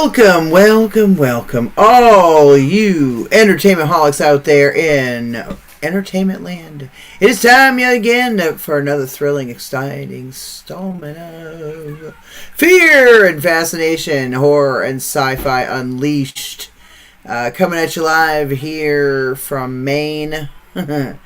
Welcome, all you entertainment holics out there in entertainment land. It is time yet again for another thrilling, exciting installment of Fear and Fascination, Horror and Sci-Fi Unleashed. Coming at you live here from Maine. This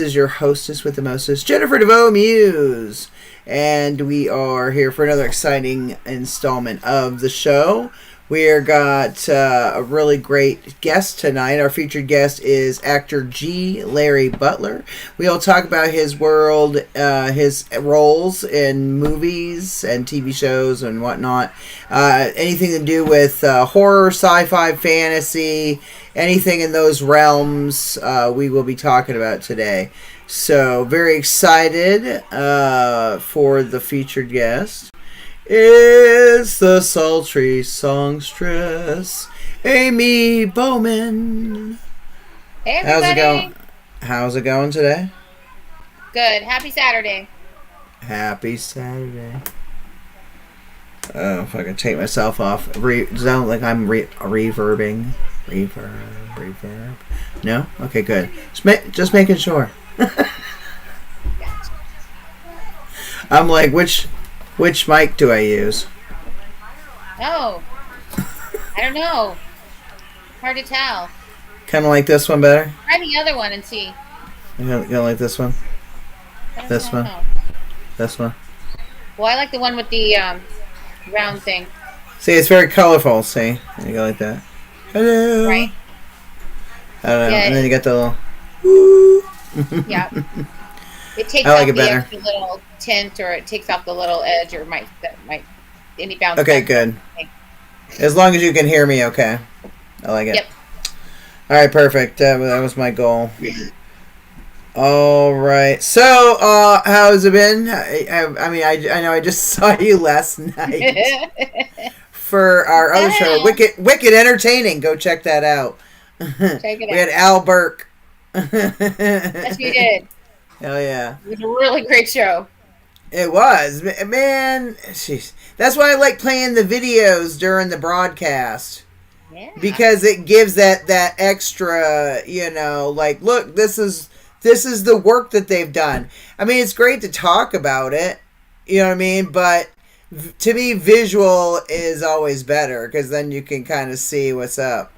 is your hostess with the mostest, Jennifer Devoe, Muse. And we are here for another exciting installment of the show. We got a really great guest tonight. Our featured guest is actor G. Larry Butler. We'll talk about his world, his roles in movies and TV shows and whatnot. Anything to do with horror, sci-fi, fantasy, anything in those realms we will be talking about today. So, very excited for the featured guest. It's the sultry songstress, Amy Bowman. Hey, everybody. How's it going today? Good. Happy Saturday. Happy Saturday. Oh, if I can take myself off. Sound like I'm reverbing. Reverb. No? Okay, good. Just making sure. I'm like, which mic do I use? Oh, I don't know. Hard to tell. Kind of like this one better? Try the other one and see. You don't like this one? This one? This one? Well, I like the one with the round thing. See, it's very colorful, see? You go like that. Hello! Right. I don't know. Yeah, and then you got the little... Woo! Yeah. It takes I like off it better. The extra little tint, or it takes off the little edge, or might any bounce. Okay, good. As long as you can hear me, okay. I like it. Yep. All right, perfect. That was my goal. All right. So, how's it been? I know I just saw you last night for our other show, Wicked Entertaining. Go check that out. Check it out. We had Al Burke. Yes, we did. Hell yeah. It was a really great show. It was. Man, jeez. That's why I like playing the videos during the broadcast. Yeah. Because it gives that extra, like, look, this is the work that they've done. I mean, it's great to talk about it, you know what I mean? But to me, visual is always better because then you can kind of see what's up.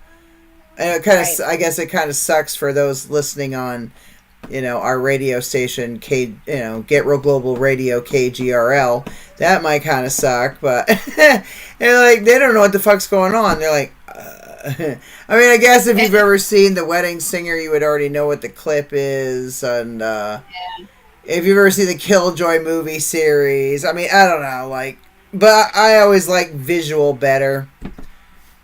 And it kind of, I guess it kind of sucks for those listening on, our radio station, Get Real Global Radio, KGRL. That might kind of suck, but they don't know what the fuck's going on. They're like, I mean, I guess if you've ever seen The Wedding Singer, you would already know what the clip is, and if you've ever seen the Killjoy movie series, I mean, I don't know, but I always like visual better.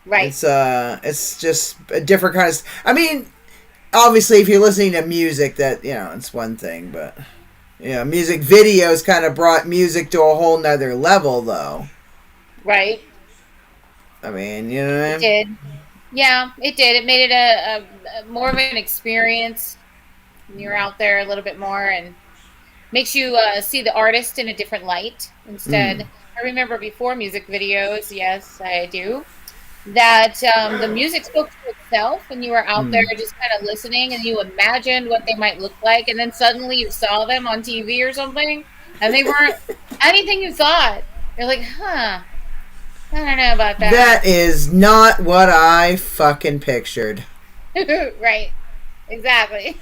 Right. It's just a different kind of... I mean, obviously, if you're listening to music, that, it's one thing, but, music videos kind of brought music to a whole nother level, though. Right. I mean, you know what I mean? It did. Yeah, it did. It made it a more of an experience. You're out there a little bit more, and makes you see the artist in a different light instead. I remember before music videos, yes, I do, that the music spoke to itself, and you were out there just kind of listening, and you imagined what they might look like, and then suddenly you saw them on TV or something, and they weren't anything you thought. You're like, I don't know about that. That is not what I fucking pictured. Right. Exactly.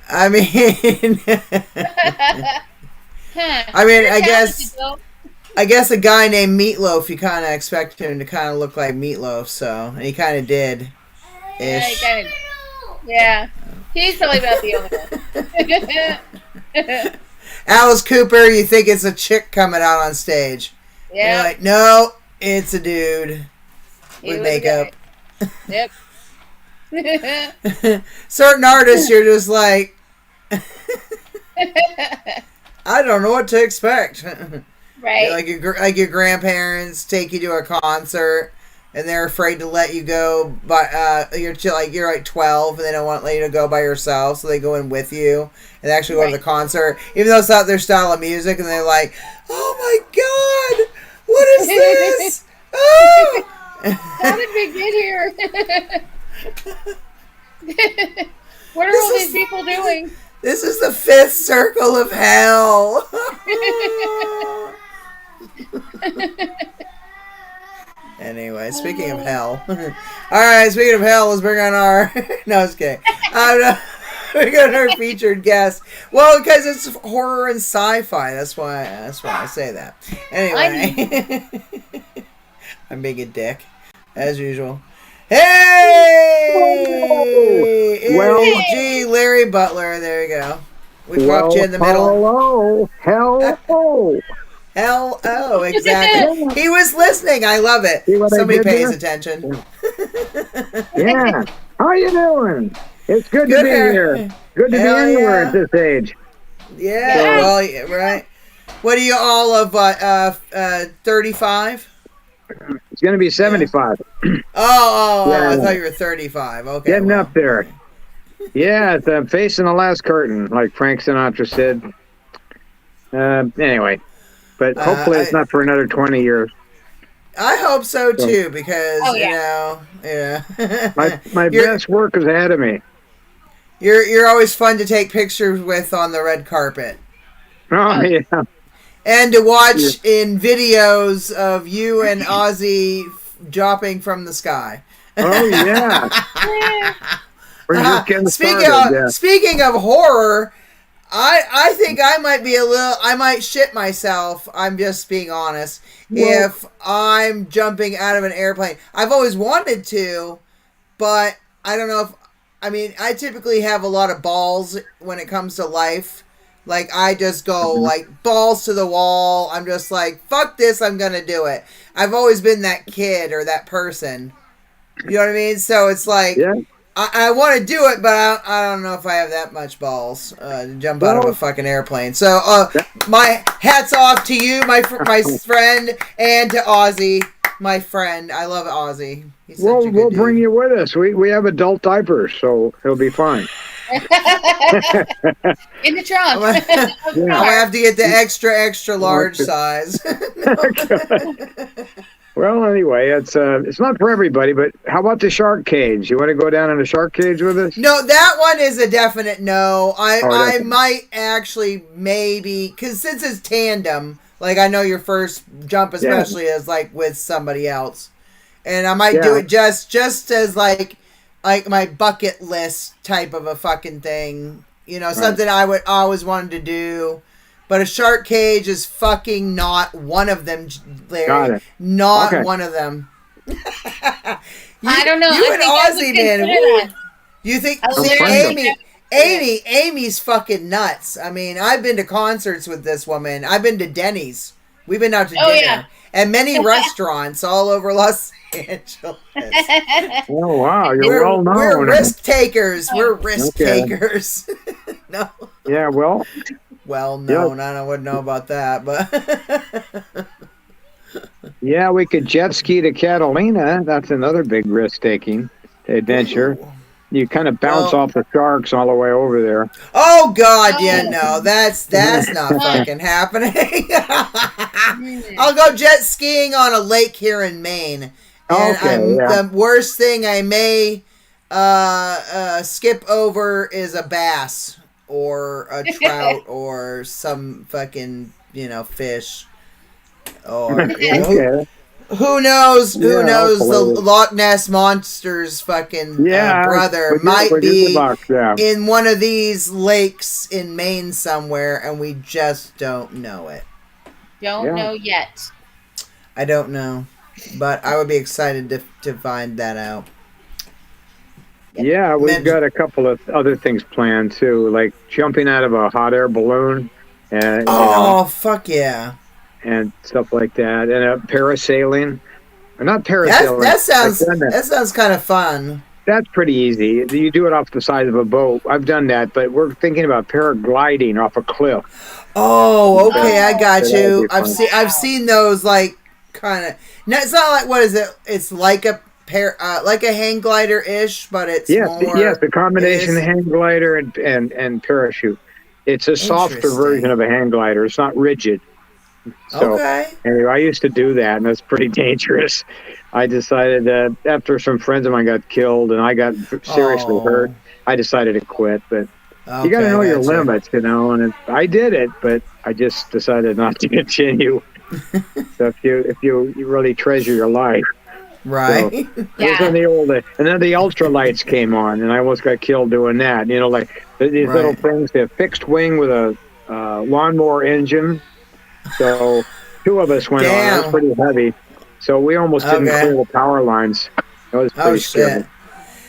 I mean... I guess a guy named Meatloaf, you kind of expect him to kind of look like Meatloaf, so... And he kind of did. Ish. Yeah. He's probably about the only one. Alice Cooper, you think it's a chick coming out on stage. Yeah. You're like, no, it's a dude with makeup. Yep. Certain artists, you're just like... I don't know what to expect. Right. Like your grandparents take you to a concert and they're afraid to let you go. But you're like 12 and they don't want to let you go by yourself, so they go in with you and actually go to the concert, even though it's not their style of music. And they're like, "Oh my god, what is this? How did we get here? What are all these people doing? This is the 5th circle of hell. Anyway, speaking of hell. Alright, speaking of hell, let's bring on our... No, I was kidding. We got our featured guest. Well, because it's horror and sci-fi. That's why I say that. Anyway. I'm being a dick, as usual. Hey! Well, Gee, Larry Butler. There you go. We popped you in the middle. Hello. Hello. Hell, oh, exactly. He was listening. I love it. Somebody pays attention. Yeah. How you doing? It's good to be here. Good to be anywhere at this age. Yeah, well, right. What are you all of, 35? It's going to be 75. Yeah. Oh, yeah. I thought you were 35. Okay. Getting up there. Yeah, I'm facing the last curtain, like Frank Sinatra said. Anyway. But hopefully it's not for another 20 years. I hope so too, because you know, my best work is ahead of me. You're always fun to take pictures with on the red carpet. Oh yeah. And to watch in videos of you and Ozzy dropping from the sky. Oh yeah. We're just getting started. Speaking of horror. I think I might shit myself. I'm just being honest. Well, if I'm jumping out of an airplane, I've always wanted to, but I don't know if, I typically have a lot of balls when it comes to life. Like, I just go, like, balls to the wall. I'm just like, fuck this, I'm gonna do it. I've always been that kid or that person. You know what I mean? So it's like... Yeah. I want to do it, but I don't know if I have that much balls to jump out of a fucking airplane. So, my hats off to you, my friend, and to Ozzy, my friend. I love Ozzy. We'll bring you with us. We have adult diapers, so it'll be fine. In the trunk. I'll have to get the extra large size. Well, anyway, it's not for everybody, but how about the shark cage? You want to go down in a shark cage with us? No, that one is a definite no. I might actually maybe, because since it's tandem, like I know your first jump especially is like with somebody else. And I might do it just as like my bucket list type of a fucking thing. You know, something I would always wanted to do. But a shark cage is fucking not one of them, Larry. Got it. Not one of them. I don't know. You and Ozzy, man. You think? See, Amy's fucking nuts. I've been to concerts with this woman. I've been to Denny's. We've been out to dinner and many restaurants all over Los Angeles. Oh wow, you're well known. We're risk takers. We're risk takers. No. Yeah, well. Well known. I wouldn't know about that, but yeah, we could jet ski to Catalina. That's another big risk-taking adventure. Ooh. You kind of bounce off the sharks all the way over there. Oh God, no, that's not fucking happening. I'll go jet skiing on a lake here in Maine, and the worst thing I may skip over is a bass. Or a trout, or some fucking, fish, or who knows? Who knows? The Loch Ness monster's fucking brother might be in one of these lakes in Maine somewhere, and we just don't know it. Don't know yet. I don't know, but I would be excited to find that out. Yeah, we've got a couple of other things planned too, like jumping out of a hot air balloon. And, fuck yeah. And stuff like that. And parasailing. Or not parasailing. That sounds kind of fun. That's pretty easy. You do it off the side of a boat. I've done that, but we're thinking about paragliding off a cliff. Oh, okay, I got you. I've seen those, like, kind of... No, it's not like, what is it? It's like a... like a hang glider ish, but it's more. Yes, the combination of hang glider and parachute. It's a softer version of a hang glider. It's not rigid. So Okay. anyway, I used to do that, and that's pretty dangerous. I decided that after some friends of mine got killed and I got seriously hurt, Oh. I decided to quit. But you got to Okay, know your gotcha. limits, I did it, but I just decided not to continue. So if you really treasure your life. So Right. it was on Yeah. the old, and then the ultralights came on, and I almost got killed doing that. Like these little Right. things, the fixed wing with a lawnmower engine. So two of us went on. It was Damn. pretty heavy. So we almost didn't clear Okay. the power lines. That was Oh pretty scary. shit.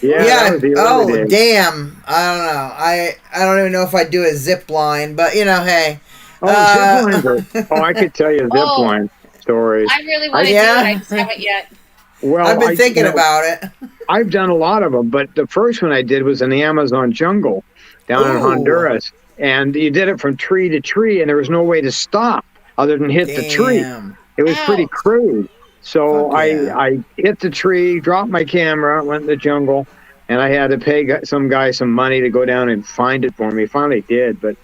Yeah, that Yeah. was the early Oh days. damn. I don't know. I don't even know if I'd do a zip line, but hey. Oh, zip lines are. Oh, I could tell you zip Oh, line stories. I really I want to do it. I Yeah. just haven't yet. well, I've been I thinking about it. I've done a lot of them, but the first one I did was in the Amazon jungle down in Ooh. Honduras, and you did it from tree to tree, and there was no way to stop other than hit the tree. Damn. It was pretty Ouch. crude. So Fuck yeah. I hit the tree, dropped my camera, went in the jungle, and I had to pay some guy some money to go down and find it for me. Finally did, but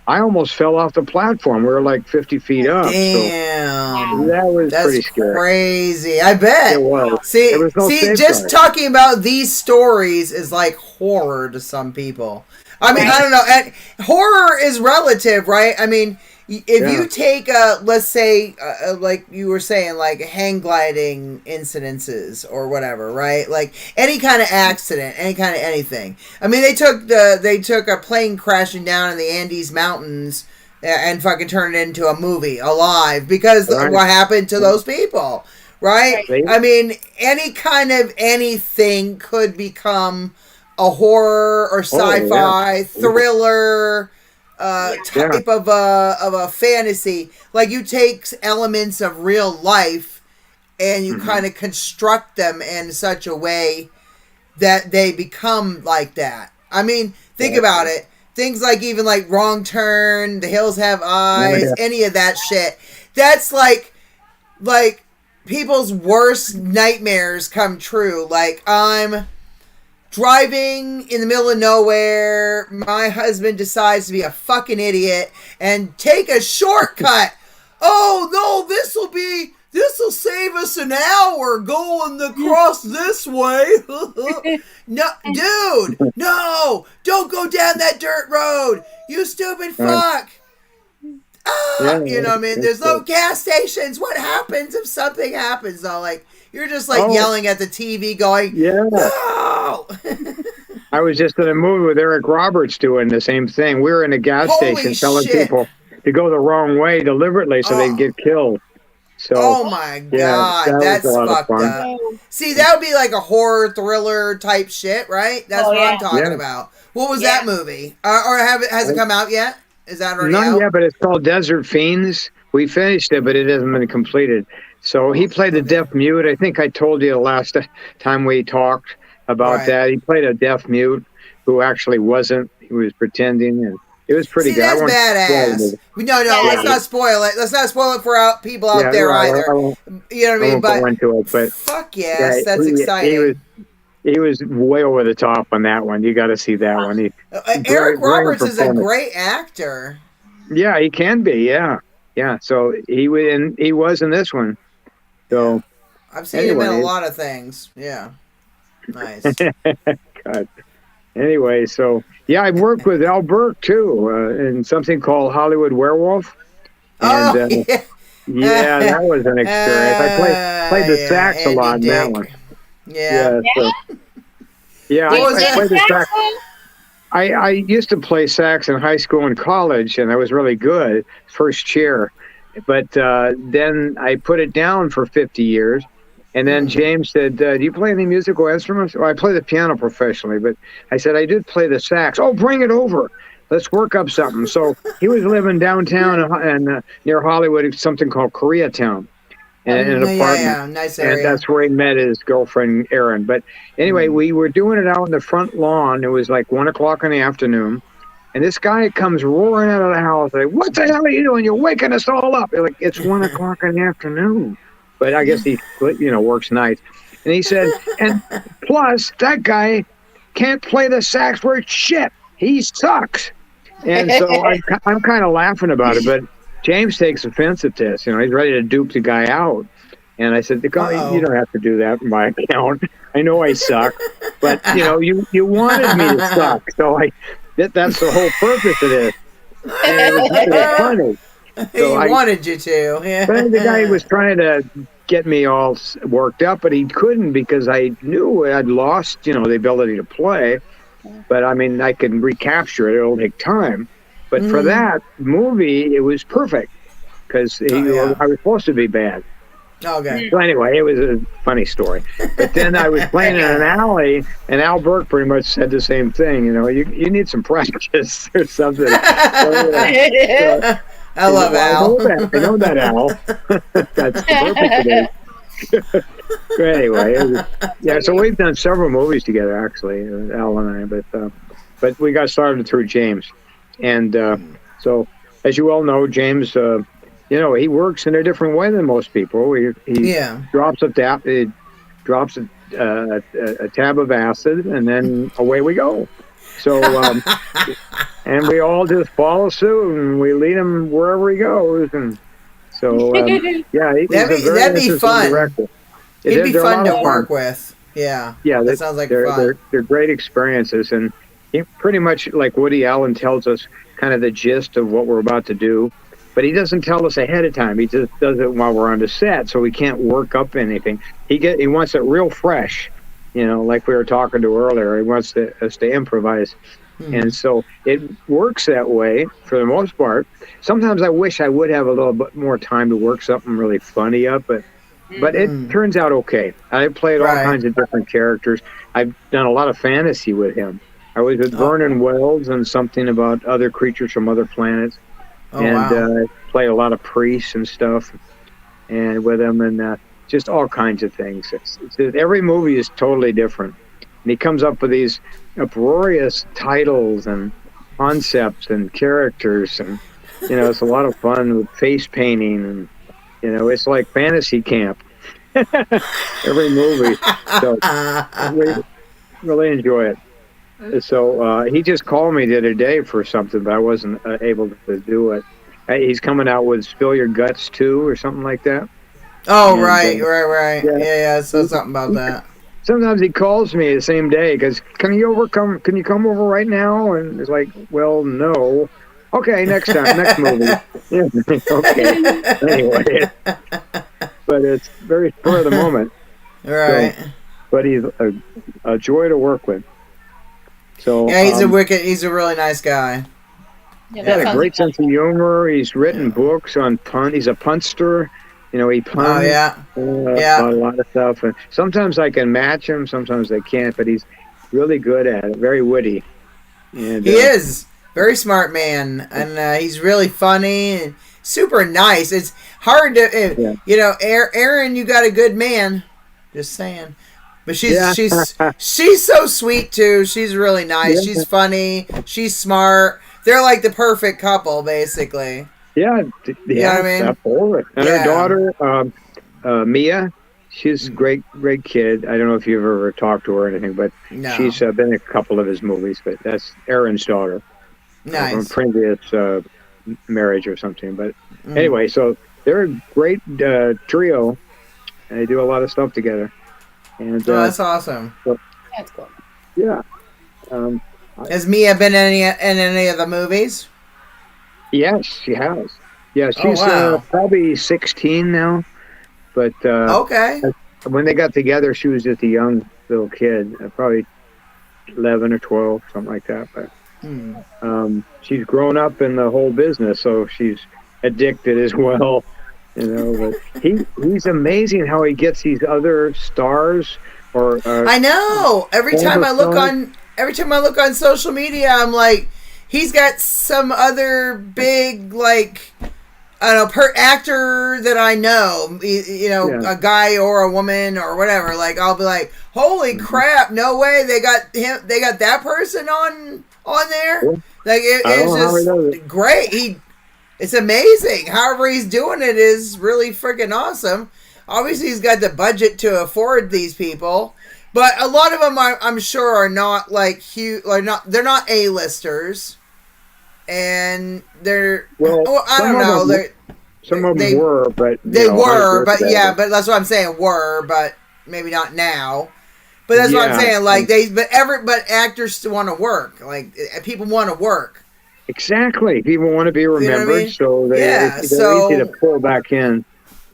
I almost fell off the platform. We were like 50 feet up, so Damn. that was That's pretty scary. crazy. I It bet. was. See, There was no just safeguard. talking about these stories is like horror to some people. I mean, I Right. don't know. And horror is relative, right? I mean, if Yeah. you take, let's say, like you were saying, like hang gliding incidences or whatever, right? Like any kind of accident, any kind of anything. I mean, they took a plane crashing down in the Andes Mountains and fucking turned it into a movie alive because Right. what happened to those people, right? Right. I mean, any kind of anything could become a horror or sci-fi thriller type of a fantasy. Like you take elements of real life and you kind of construct them in such a way that they become like that. I mean, think about it. Things like even like Wrong Turn, The Hills Have Eyes, any of that shit. That's like people's worst nightmares come true. Like I'm driving in the middle of nowhere, my husband decides to be a fucking idiot and take a shortcut. Oh no, this'll save us an hour going across this way. No, dude, no, don't go down that dirt road, you stupid fuck. You know what I mean? There's no gas stations. What happens if something happens though? Like you're just like yelling at the TV going, no. I was just in a movie with Eric Roberts doing the same thing. We were in a gas Holy station telling shit. people to go the wrong way deliberately so they'd get killed. So, oh my god, that was that's a lot of fucked fun. up. See, that would be like a horror thriller type shit, right? That's what I'm talking about. What was that movie? Or has it come out yet? Is that already out? Not yet, but it's called Desert Fiends. We finished it, but it hasn't been completed. So he played the deaf mute. I think I told you the last time we talked about that. He played a deaf mute who actually wasn't. He was pretending, and it was pretty good. That's badass. No, let's not spoil it. Let's not spoil it for people out there either. You know what I mean? But go into it, but fuck yes, that's exciting. He was way over the top on that one. You got to see that one. Eric Roberts is a great actor. Yeah, he can be. Yeah. So he was in this one. So I've seen him in a lot of things. Yeah. Nice. God. Anyway, so yeah, I've worked with Al Burke too in something called Hollywood Werewolf. And, yeah, that was an experience. I played the sax a lot in that one. Yeah. I played the sax. I used to play sax in high school and college, and I was really good, first chair. But then I put it down for 50 years. And then James said, do you play any musical instruments? Well, I play the piano professionally, but I said, I did play the sax. Oh, bring it over. Let's work up something. So he was living downtown and near Hollywood, something called Koreatown, in an apartment. Yeah, nice area. And that's where he met his girlfriend, Erin. But anyway, we were doing it out in the front lawn. It was like 1 o'clock in the afternoon. And this guy comes roaring out of the house. Like, what the hell are you doing? You're waking us all up. Like, it's 1 o'clock in the afternoon. But I guess he, works nights. And he said, and plus, that guy can't play the sax worth shit. He sucks. And so I'm kind of laughing about it. But James takes offense at this. You know, he's ready to dupe the guy out. And I said, you don't have to do that in my account. I know I suck, but you wanted me to suck, so that's the whole purpose of this. And it was funny. So he wanted you to. Yeah. But the guy was trying to get me all worked up, but he couldn't because I knew I'd lost, the ability to play. But I mean, I can recapture it. It'll take time. But for that movie, it was perfect because I was supposed to be bad. Okay. So anyway, it was a funny story. But then I was playing in an alley, and Al Burke pretty much said the same thing. You need some practice or something. I love Al. I know that Al. That's the purpose of it. Anyway, so we've done several movies together, actually, Al and I. But we got started through James, and so as you all know, James. He works in a different way than most people. He drops a tab of acid, and then away we go. So, and we all just follow suit, and we lead him wherever he goes. And so, that'd be fun. Director. He'd be fun to work with. Yeah, that sounds like fun. They're great experiences, and he pretty much, like Woody Allen tells us, kind of the gist of what we're about to do. But he doesn't tell us ahead of time. He just does it while we're on the set, so we can't work up anything. He wants it real fresh, like we were talking to earlier. He wants us to improvise. And so it works that way for the most part. Sometimes I wish I would have a little bit more time to work something really funny up, but it turns out okay. I played all kinds of different characters. I've done a lot of fantasy with him. I was with Vernon Wells and something about other creatures from other planets. Play a lot of priests and stuff, and with him, and just all kinds of things. Every movie is totally different, and he comes up with these uproarious titles and concepts and characters, and it's a lot of fun with face painting, and it's like fantasy camp. Every movie, so really enjoy it. So he just called me the other day for something, but I wasn't able to do it. He's coming out with Spill Your Guts 2 or something like that. Oh, right. Yeah, so something about that. Sometimes he calls me the same day because, can you come over right now? And it's like, well, no. Okay, next time, next movie. Okay. Anyway, but it's very spur of the moment. Right. So, but he's a joy to work with. So he's a really nice guy. He's got a great sense of humor. He's written books on pun. He's a punster. He puns about a lot of stuff. And sometimes I can match him, sometimes I can't, but he's really good at it. Very witty. And, he is. Very smart man. And he's really funny and super nice. It's hard to, Aaron, you got a good man. Just saying. But she's so sweet too. She's really nice. Yeah. She's funny. She's smart. They're like the perfect couple, basically. Yeah, you know what I mean? Absolutely. And her daughter, Mia, she's a great kid. I don't know if you've ever talked to her or anything, but she's been in a couple of his movies. But that's Aaron's daughter. Nice. From previous marriage or something. But anyway, so they're a great trio, and they do a lot of stuff together. And that's awesome. So, that's cool. Yeah. Has Mia been in any of the movies? Yes, she has. Yeah, she's probably 16 now. But okay. When they got together, she was just a young little kid, probably 11 or 12, something like that. But she's grown up in the whole business, so she's addicted as well. But he's amazing how he gets these other stars. I know. Every time I look on social media, I'm like, he's got some other big, like, I don't know, actor that I know, a guy or a woman or whatever. Like, I'll be like, holy crap, no way, they got that person on there. Yeah. Like, it's just great. It's amazing. However he's doing it is really freaking awesome. Obviously, he's got the budget to afford these people. But a lot of them, I'm sure, are not like huge. They're not A-listers, and they're. Well, I don't know. Some of them were, but but that's what I'm saying. But maybe not now. But that's what I'm saying. Like but actors still want to work. Like people want to work. Exactly. People want to be remembered, so they're easy to pull back in.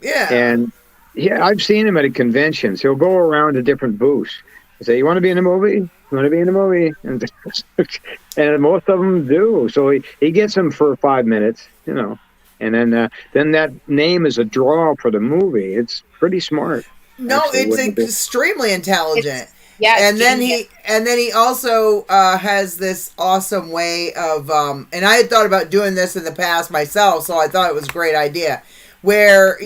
Yeah. And I've seen him at conventions. He'll go around to different booths and say, "You want to be in a movie? You want to be in a movie?" And most of them do. So he gets them for 5 minutes, and then that name is a draw for the movie. It's pretty smart. No, it's extremely intelligent. And then he also has this awesome way of and I had thought about doing this in the past myself, so I thought it was a great idea. Where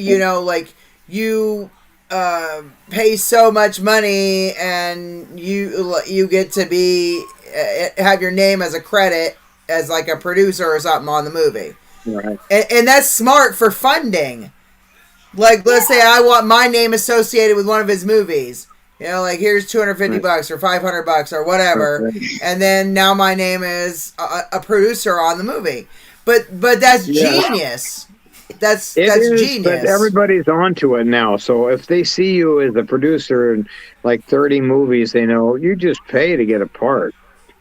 like you pay so much money and you get to be have your name as a credit as like a producer or something on the movie. Right. And that's smart for funding. Like, let's say I want my name associated with one of his movies. Like here's $250 or $500 or whatever, and then now my name is a producer on the movie. But that's genius. That's genius. But everybody's onto it now. So if they see you as a producer in like 30 movies, they know you just pay to get a part.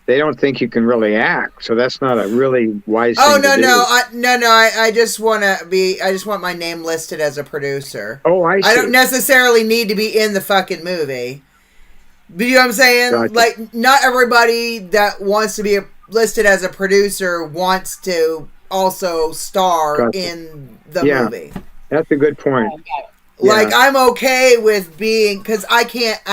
They don't think you can really act, so that's not a really wise thing to do. I just want my name listed as a producer. Oh, I see. I don't necessarily need to be in the fucking movie. But you know what I'm saying? Gotcha. Like, not everybody that wants to be listed as a producer wants to also star in the movie. That's a good point. Like, I'm okay with being, because I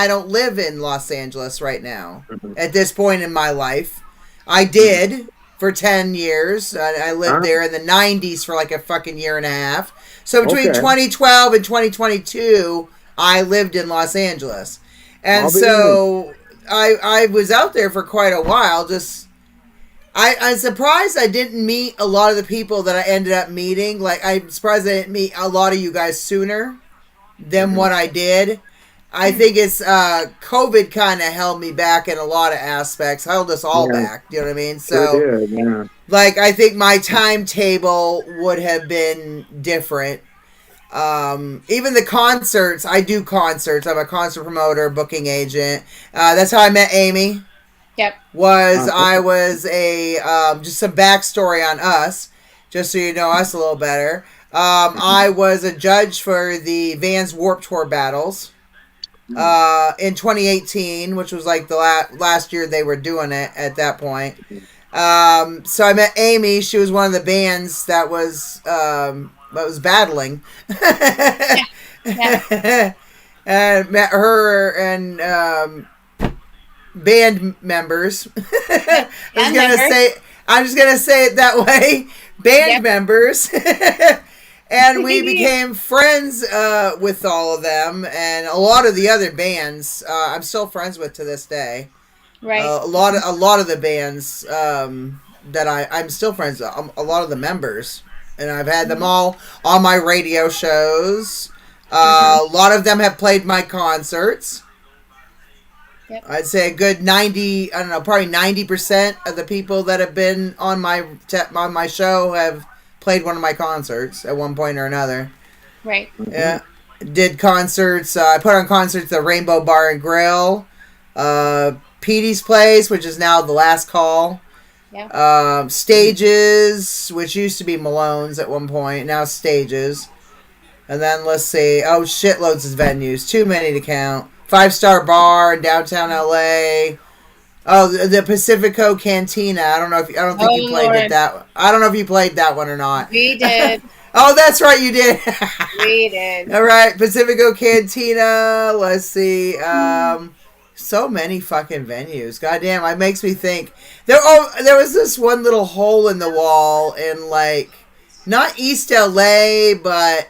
don't live in Los Angeles right now at this point in my life. I did for 10 years. I lived there in the 90s for like a fucking year and a half. So between 2012 and 2022, I lived in Los Angeles. And so I was out there for quite a while. I'm surprised I didn't meet a lot of the people that I ended up meeting. Like, I'm surprised I didn't meet a lot of you guys sooner than what I did. I think it's COVID kind of held me back in a lot of aspects, held us all back. You know what I mean? So, like, I think my timetable would have been different. Even the concerts, I do concerts. I'm a concert promoter, booking agent. That's how I met Amy. Yep. I was just some backstory on us, just so you know us a little better. I was a judge for the Vans Warped Tour battles in 2018, which was like the last year they were doing it at that point. So I met Amy. She was one of the bands that was battling. And met her and band members. I'm just gonna say it that way. Band members. And we became friends with all of them, and a lot of the other bands I'm still friends with to this day. Right. A lot of the bands that I'm still friends with. A lot of the members, and I've had them all on my radio shows. A lot of them have played my concerts. Yep. I'd say a good 90. I don't know, probably 90% of the people that have been on my show have played one of my concerts at one point or another. Right. Yeah. Did concerts. I put on concerts at the Rainbow Bar and Grill, Petey's Place, which is now The Last Call. Yeah. Stages, which used to be Malone's at one point, now Stages. And then let's see. Oh, shitloads of venues. Too many to count. 5-Star Bar in downtown LA. Oh, the Pacifico Cantina. I don't think you played that. I don't know if you played that one or not. We did. Oh, that's right, you did. We did. All right, Pacifico Cantina. Let's see. So many fucking venues. Goddamn, it makes me think. There was this one little hole in the wall in not East LA, but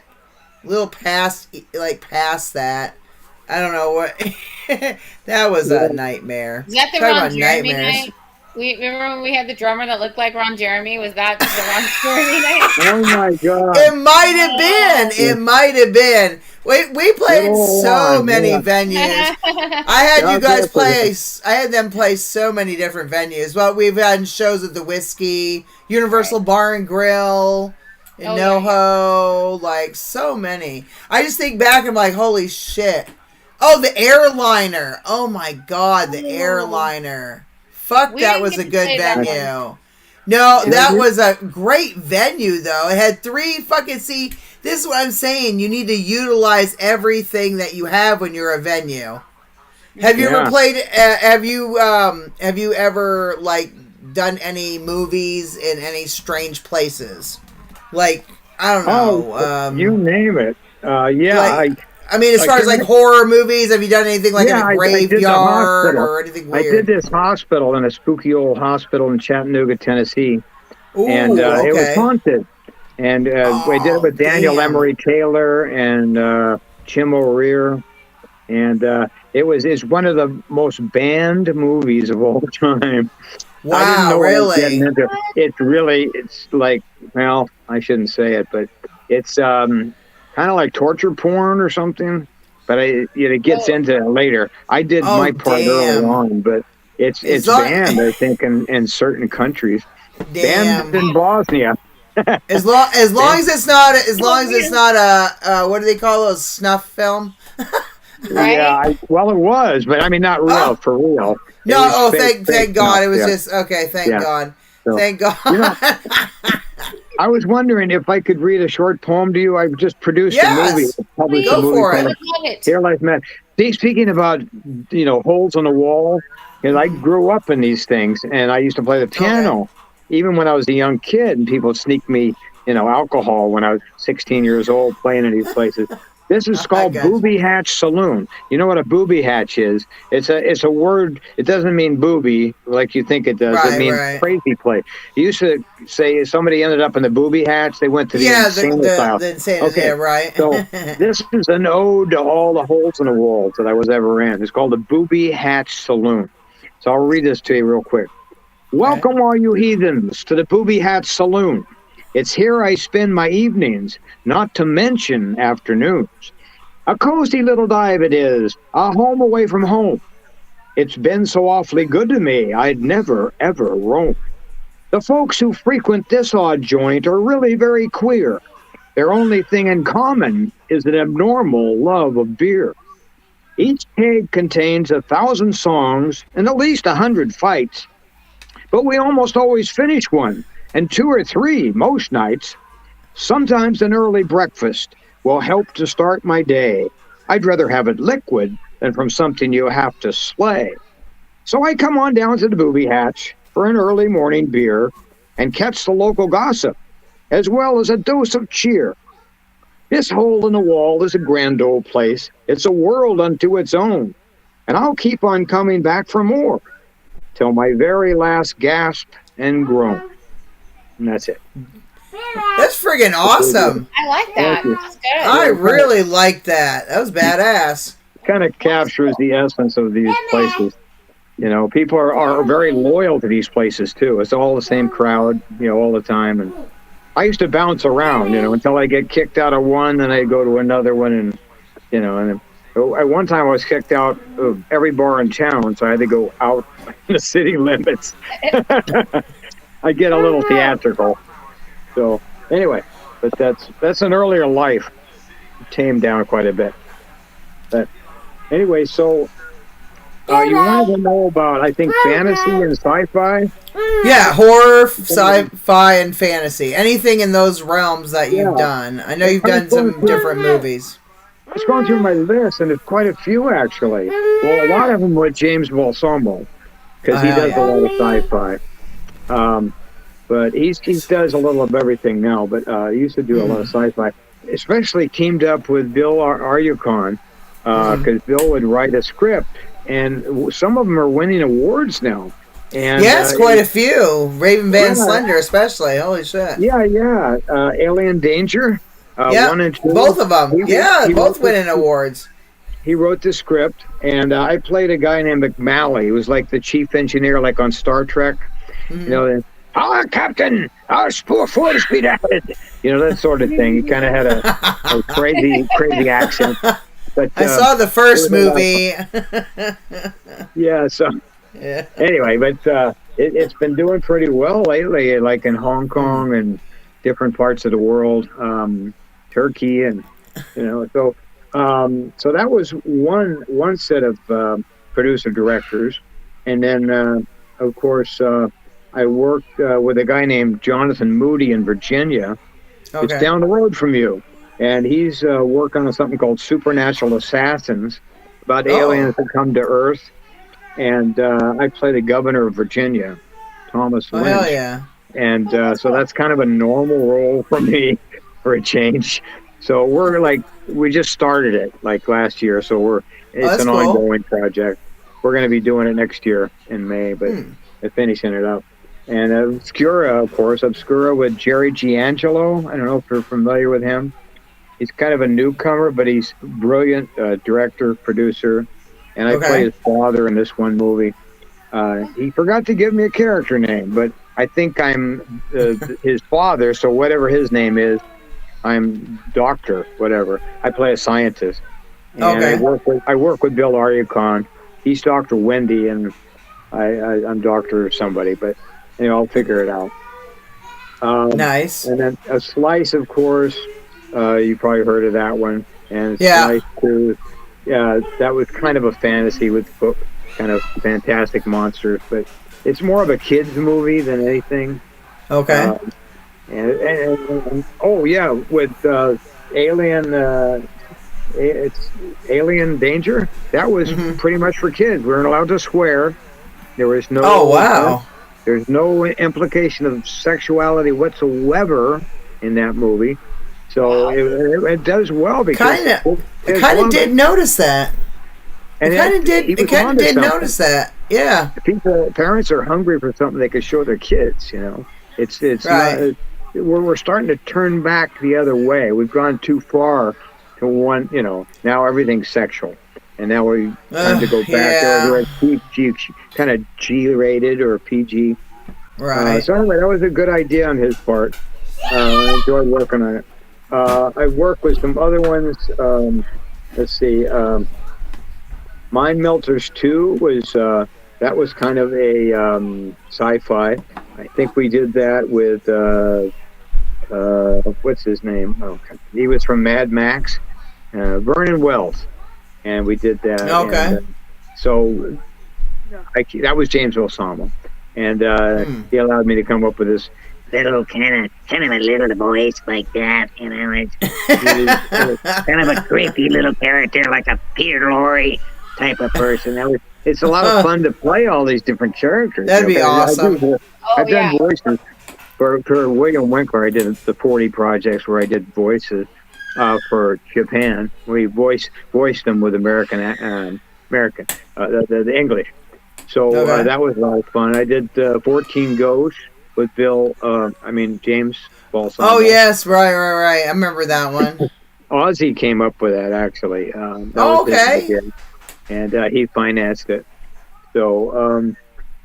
a little past that. I don't know what. That was a nightmare. Is that the Ron Jeremy night? Remember when we had the drummer that looked like Ron Jeremy? Was that the Ron Jeremy night? Oh my god! It might have been. It might have been. We played so many venues. I had you guys play. I had them play so many different venues. Well, we've had shows at the Whiskey, Universal Bar and Grill. in Oh, NoHo, like so many. I just think back, I'm like, holy shit. Oh, the airliner. Oh my god, the airliner. Fuck, We that didn't was get a to good play that one. venue. No, Yeah. that was a great venue though. It had 3 fucking see. This is what I'm saying. You need to utilize everything that you have when you're a venue. Have you ever played? Have you ever like done any movies in any strange places? Like I don't know. You name it. Like, I mean, as far as like horror movies, have you done anything like in a graveyard or anything weird? I did this hospital in a spooky old hospital in Chattanooga, Tennessee, Ooh, and okay. it was haunted. And we did it with Daniel Emery Taylor and Jim O'Rear, and it's one of the most banned movies of all time. Wow, I didn't know really? what I was getting into. It's like, well, I shouldn't say it, but it's kind of like torture porn or something. But it gets into it later. I did my part early on, but it's banned, I think, in certain countries. Banned in Bosnia. as long as it's not a what do they call those, snuff film? Right? Yeah, it was, but I mean, not real, for real. No, thank God. It was just, okay, thank God. So, thank God. I was wondering if I could read a short poem to you. I just produced a movie. Published Go a movie for it. Here Life Man. Speaking about, holes in the wall, I grew up in these things, and I used to play the piano. Even when I was a young kid, and people would sneak me, alcohol when I was 16 years old playing in these places. This is called Booby Hatch Saloon. You know what a booby hatch is? It's a word. It doesn't mean booby like you think it does. It means crazy place. You used to say somebody ended up in the booby hatch. They went to the insane asylum. The insane asylum, right? So this is an ode to all the holes in the walls that I was ever in. It's called the Booby Hatch Saloon. So I'll read this to you real quick. Welcome, all you heathens, to the Booby Hatch Saloon. It's here I spend my evenings, not to mention afternoons. A cozy little dive it is, a home away from home. It's been so awfully good to me, I'd never, ever roam. The folks who frequent this odd joint are really very queer. Their only thing in common is an abnormal love of beer. Each keg contains 1,000 songs and at least 100 fights. But we almost always finish one, and 2 or 3 most nights. Sometimes an early breakfast will help to start my day. I'd rather have it liquid than from something you have to slay. So I come on down to the Booby Hatch for an early morning beer and catch the local gossip, as well as a dose of cheer. This hole in the wall is a grand old place. It's a world unto its own, and I'll keep on coming back for more till my very last gasp and groan. And that's it. That's friggin' awesome. I like that. That's good. I really like that. That was badass. Kind of captures the essence of these places. People are very loyal to these places too. It's all the same crowd, all the time. And I used to bounce around, until I get kicked out of one, then I go to another one, and and at one time I was kicked out of every bar in town, so I had to go out the city limits. I get a little theatrical. So anyway, but that's an earlier life, tamed down quite a bit. But anyway, so you wanted to know about, I think, fantasy and sci-fi. Yeah, horror, sci-fi, and fantasy. Anything in those realms that you've done. I know you've done some different movies. I was going through my list, and there's quite a few actually. Well, a lot of them with James Balsamo, because he does a lot of sci-fi. But he does a little of everything now, but he used to do a lot of sci-fi. Especially teamed up with Bill Aryukon, because Bill would write a script, and some of them are winning awards now. And yes, quite a few. Raven Van Slender, especially. Holy shit. Yeah. Alien Danger. 1 and 2. Both of them. He both winning awards. He wrote the script, and I played a guy named McMalley, who was like the chief engineer, like on Star Trek. Our captain, our full speed ahead. That sort of thing. He kind of had a crazy accent. But I saw the first movie. Anyway, but it's been doing pretty well lately, like in Hong Kong and different parts of the world, Turkey, and so so that was one set of producer directors, and then of course I worked with a guy named Jonathan Moody in Virginia. It's down the road from you, and he's working on something called Supernatural Assassins, about aliens that come to Earth, and I play the governor of Virginia, Thomas Lynch. Hell yeah. And so that's kind of a normal role for me for a change. So we just started it like last year. So it's an ongoing project. We're going to be doing it next year in May, but finishing it up. And Obscura, of course, with Jerry Giangelo. I don't know if you're familiar with him. He's kind of a newcomer, but he's a brilliant director, producer. And I play his father in this one movie. He forgot to give me a character name, but I think I'm his father, so whatever his name is, I'm Doctor, whatever. I play a scientist. And I work with Bill Aryukon. He's Dr. Wendy, and I'm Dr. somebody, but I'll figure it out. Nice. And then A Slice, of course, you probably heard of that one. And Slice 2, that was kind of a fantasy with kind of fantastic monsters, but it's more of a kids movie than anything. Okay. With Alien, it's Alien Danger. That was pretty much for kids. We weren't allowed to swear. There was no. Oh wow. There's no implication of sexuality whatsoever in that movie. So it does well because I kind of did notice that. And I kind of did notice that. Yeah. Parents are hungry for something they could show their kids. It's right. We're starting to turn back the other way. We've gone too far to one. Now everything's sexual, and now we're trying to go back to PG, kind of G-rated or PG. Right. So anyway, that was a good idea on his part. I enjoyed working on it. I worked with some other ones. Let's see. Mind Melters 2 was kind of a sci-fi. I think we did that with what's his name? Oh, he was from Mad Max, Vernon Wells, and we did that. Okay. And, so that was James Osama, and he allowed me to come up with this little kind of a little voice like that, it's kind of a creepy little character, like a Peter Lorre type of person. It's a lot of fun to play all these different characters. That'd be awesome. I've done voices for William Winkler. I did the 40 projects where I did voices for Japan. We voiced them with the English. So that was a lot of fun. I did 14 Ghosts with James Balsam. Oh yes, right. I remember that one. Ozzy came up with that actually. And he financed it. So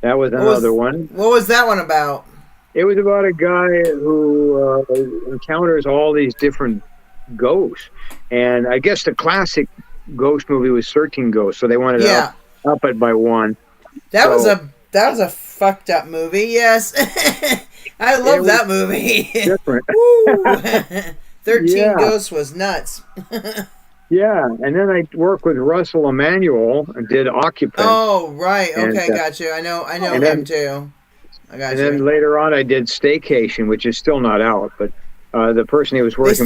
that was another one. What was that one about? It was about a guy who encounters all these different ghosts. And I guess the classic ghost movie was 13 Ghosts, so they wanted to up it by one. That was a fucked up movie, yes. I love that movie. Different. 13 Ghosts was nuts. Yeah, and then I worked with Russell Emanuel and did Occupant. Oh, right. Okay, got you. I know him too. I got you. And then later on I did Staycation, which is still not out, but the person he was working with... They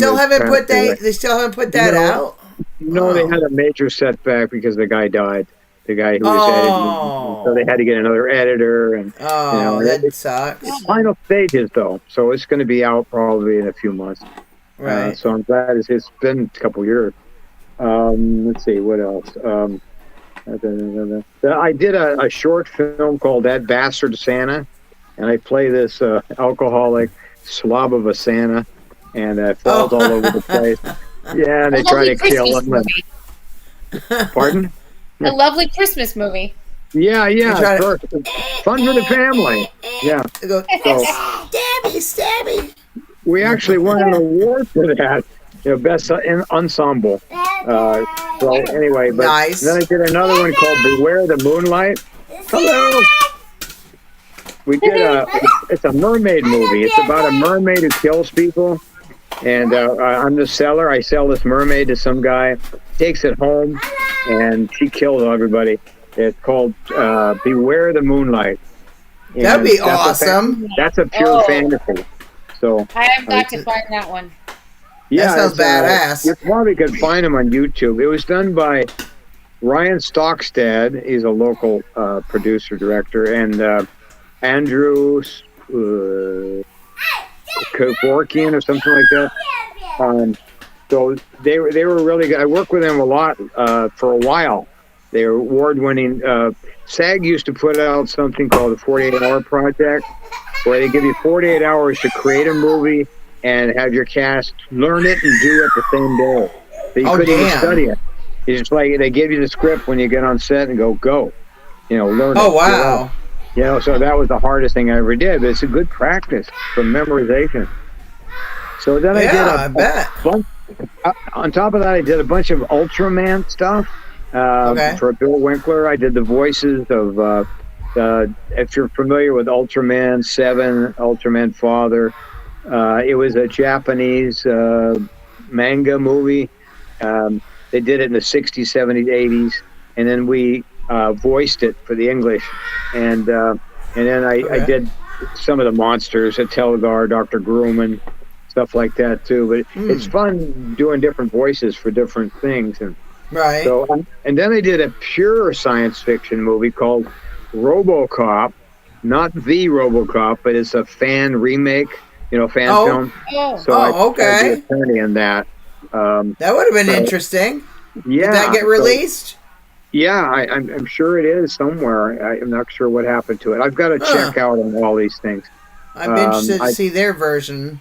still haven't put that out? No, they had a major setback because the guy died. The guy who was editing. So they had to get another editor. And, that sucks. Final stages, though, so it's going to be out probably in a few months. Right. So I'm glad it's been a couple years. Let's see, what else? I did a short film called That Bastard Santa, and I play this alcoholic slob of a Santa, and falls all over the place. Yeah, and they try to kill him. Pardon? A lovely Christmas movie. Yeah, sure. Fun for the family. Yeah. Stabby. We actually won an award for that. Best ensemble. So anyway, but nice. Then I did another one called Beware the Moonlight. Hello. we did it's a mermaid movie. It's about a mermaid who kills people. And I'm the seller. I sell this mermaid to some guy, takes it home, and she kills everybody. It's called Beware the Moonlight. And That'd be awesome. That's a pure fantasy. So I have got to find that one. Yeah, that sounds badass. You probably could find him on YouTube. It was done by Ryan Stockstad. He's a local producer director, and Andrew Kevorkian or something like that. So they were really good. I worked with them a lot for a while. They were award-winning. SAG used to put out something called the 48-Hour Project, where they give you 48 hours to create a movie and have your cast learn it and do it the same day. So you couldn't even study it. It's just like they give you the script when you get on set and go. Learn it. Oh, wow. So that was the hardest thing I ever did, but it's a good practice for memorization. So then I bet. On top of that, I did a bunch of Ultraman stuff. For Bill Winkler, I did the voices of, if you're familiar with Ultraman 7, Ultraman Father, it was a Japanese manga movie. They did it in the 60s, 70s, 80s, and then we voiced it for the English. And then I did some of the monsters, Telgar, Dr. Grumman, stuff like that too. But it's fun doing different voices for different things. And so, and then I did a pure science fiction movie called RoboCop, not the RoboCop, but it's a fan remake, fan film. So I was the attorney in that. That would have been interesting. Yeah. Did that get released? Yeah, I'm sure it is somewhere. I'm not sure what happened to it. I've got to check out on all these things. I'm interested to see their version.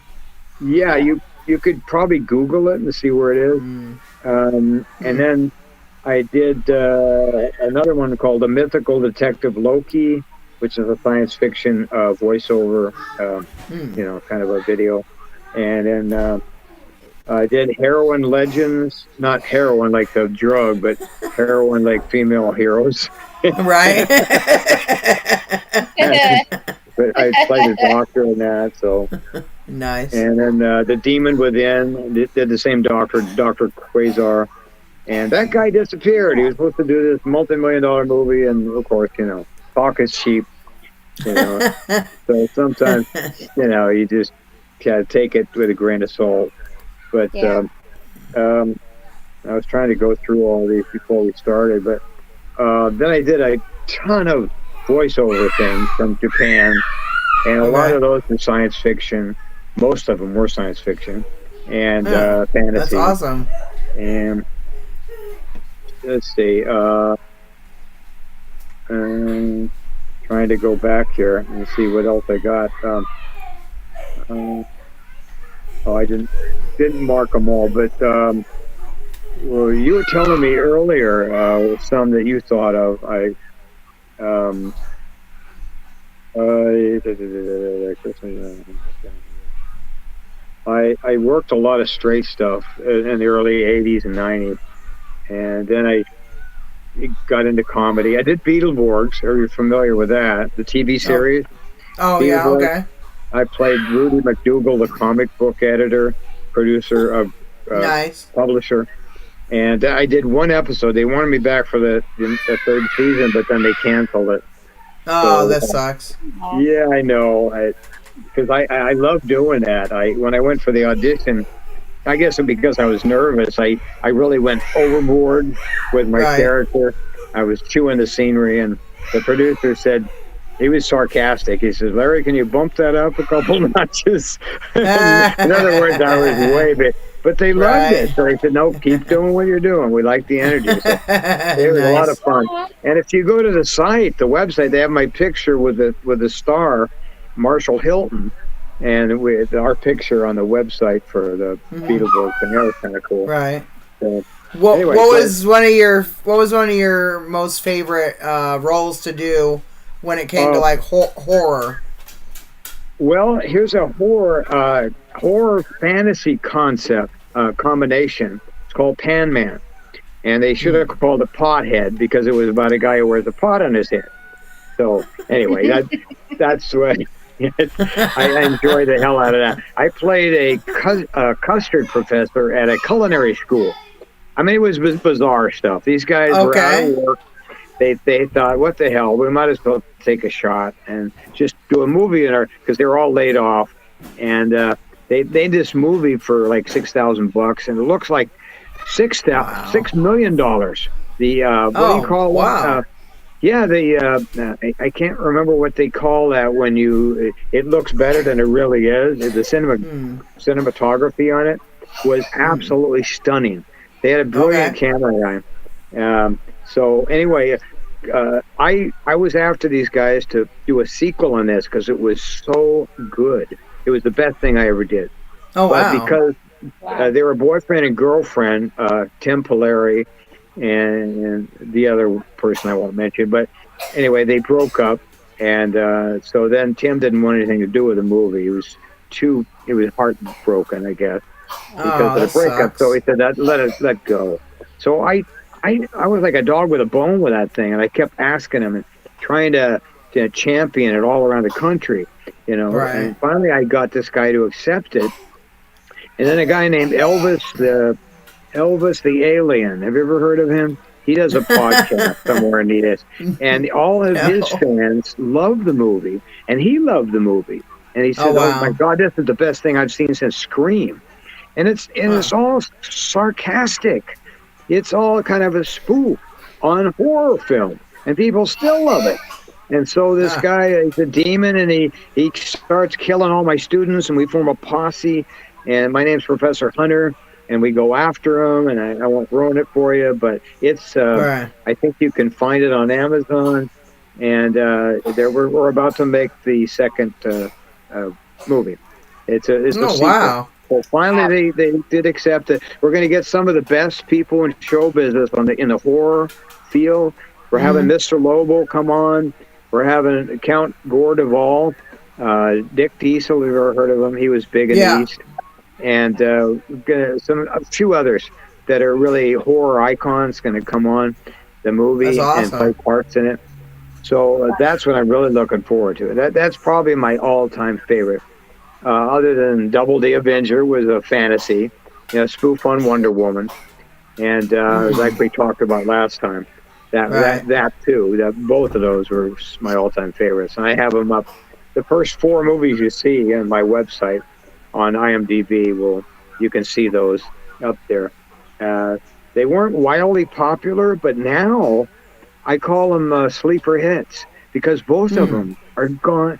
Yeah, you could probably Google it and see where it is. And then I did another one called The Mythical Detective Loki, which is a science fiction voiceover, kind of a video. And then I did Heroine Legends, not heroin like the drug, but heroin like female heroes. Right. But I played a doctor in that, so. Nice. And then The Demon Within did the same doctor, Dr. Quasar. And that guy disappeared. He was supposed to do this multi-million-dollar movie, and of course, talk is cheap. So sometimes, you just gotta take it with a grain of salt. But I was trying to go through all these before we started, but then I did a ton of voiceover things from Japan, and a lot of those were science fiction. Most of them were science fiction and fantasy. That's awesome. And let's see, trying to go back here and see what else I got. I didn't mark them all, but well, you were telling me earlier some that you thought of. I worked a lot of straight stuff in the early 80s and 90s, and then I got into comedy. I did Beetleborgs. Are you familiar with that? The TV series? Oh, yeah, okay. I played Rudy McDougal, the comic book editor, producer, publisher. And I did one episode. They wanted me back for the third season, but then they canceled it. Oh, that sucks. Yeah, I know. Because I love doing that. When I went for the audition, I guess because I was nervous, I really went overboard with my character. I was chewing the scenery, and the producer said, he was sarcastic. He says, "Larry, can you bump that up a couple notches?" In other words, I was way big. But they loved it. So they said, "No, keep doing what you're doing. We like the energy." So it was a lot of fun. And if you go to the site, the website, they have my picture with the star, Marshall Hilton, and with our picture on the website for the Beetleborgs, and that was kind of cool. Right. So, what was one of your most favorite roles to do when it came to like horror? Well, here's a horror fantasy concept combination. It's called Pan Man, and they should have called it Pothead because it was about a guy who wears a pot on his head. So anyway, that's what I enjoy the hell out of that. I played a custard professor at a culinary school. I mean, it was bizarre stuff. These guys were out of Okay. work. They thought, what the hell? We might as well take a shot and just do a movie in our because they were all laid off, and they made this movie for like $6,000, and it looks like $6 million. The what do you call wow. it? Yeah, I can't remember what they call that when it looks better than it really is. The cinematography on it was absolutely stunning. They had a brilliant camera guy. So anyway, I was after these guys to do a sequel on this because it was so good. It was the best thing I ever did. Oh But wow. because they were boyfriend and girlfriend, Tim Polari and the other person I won't mention. But anyway, they broke up, and so then Tim didn't want anything to do with the movie. He was heartbroken, I guess, because of the breakup. Sucks. So he said, let go. So I was like a dog with a bone with that thing, and I kept asking him and trying to champion it all around the country, Right. And finally I got this guy to accept it. And then a guy named Elvis the Alien. Have you ever heard of him? He does a podcast somewhere in the and all of his fans love the movie, and he loved the movie. And he said, "Oh my God, this is the best thing I've seen since Scream." And it's all sarcastic. It's all kind of a spoof on horror film, and people still love it. And so this guy is a demon, and he starts killing all my students, and we form a posse. And my name's Professor Hunter, and we go after him. And I won't ruin it for you, but it's I think you can find it on Amazon. And we're about to make the second movie. It's a sequel. Wow. So finally, they did accept it. We're going to get some of the best people in show business in the horror field. We're having Mr. Lobo come on. We're having Count Gore Duvall, Dick Diesel. Have you ever heard of him? He was big in the East. And a few others that are really horror icons going to come on the movie and play parts in it. So that's what I'm really looking forward to. That's probably my all-time favorite. Other than Double the Avenger was a fantasy, spoof on Wonder Woman, and like we talked about last time, that too. Both of those were my all-time favorites, and I have them up. The first 4 movies you see on my website on IMDb, you can see those up there. They weren't wildly popular, but now I call them sleeper hits because both of them are guns.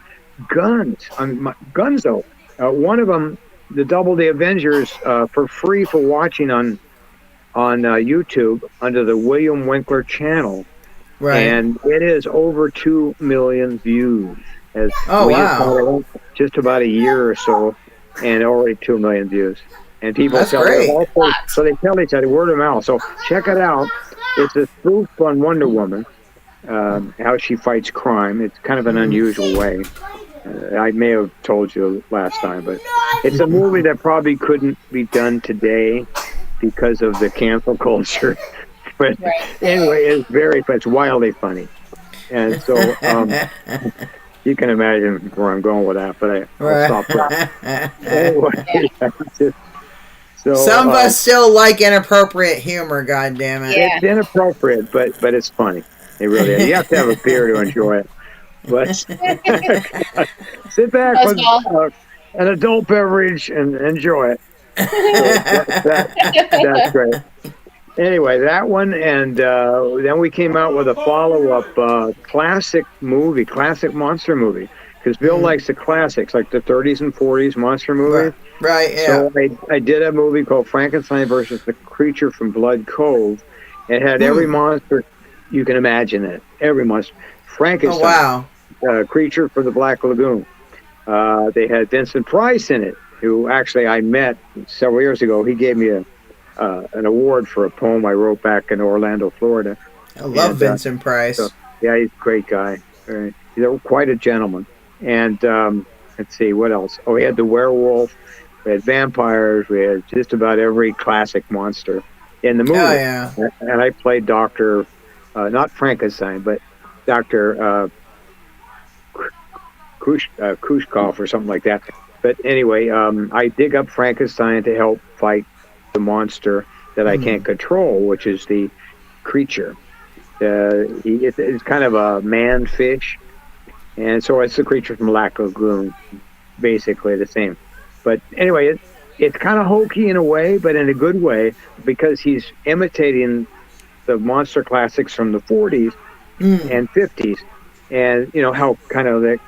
Gunzo. One of them, the Double the Avengers, for free for watching on YouTube under the William Winkler channel, and it is over 2 million views. Wow! Just about a year or so, and already 2 million views. And people so they tell each other word of mouth. So check it out. It's a spoof on Wonder Woman, how she fights crime. It's kind of an unusual way. I may have told you last time, but it's a movie that probably couldn't be done today because of the cancel culture. But anyway, it's wildly funny. And so you can imagine where I'm going with that, but I'll stop there. Anyway, so, some of us still like inappropriate humor, goddammit. It's inappropriate, but it's funny. It really is. You have to have a beer to enjoy it. But sit back with an adult beverage and enjoy it. So that's great. Anyway, that one, and then we came out with a follow-up classic monster movie, because Bill likes the classics, like the 30s and 40s monster movies. Right, yeah. So I did a movie called Frankenstein versus the Creature from Blood Cove. It had every monster you can imagine in it. Every monster. Frankenstein. Creature from the Black Lagoon. They had Vincent Price in it, who actually I met several years ago. He gave me an award for a poem I wrote back in Orlando, Florida. I love Vincent Price. So, yeah, he's a great guy. He's quite a gentleman. And let's see, what else? Oh, we had the werewolf. We had vampires. We had just about every classic monster in the movie. Oh, yeah. And I played Dr. Not Frankenstein, but Dr. Kushkov or something like that. But anyway, I dig up Frankenstein to help fight the monster that I can't control, which is the creature. It's kind of a man fish, and so it's the creature from Lac Lagoon, basically the same. But anyway, it's kind of hokey in a way, but in a good way, because he's imitating the monster classics from the 40s and 50s, and how kind of the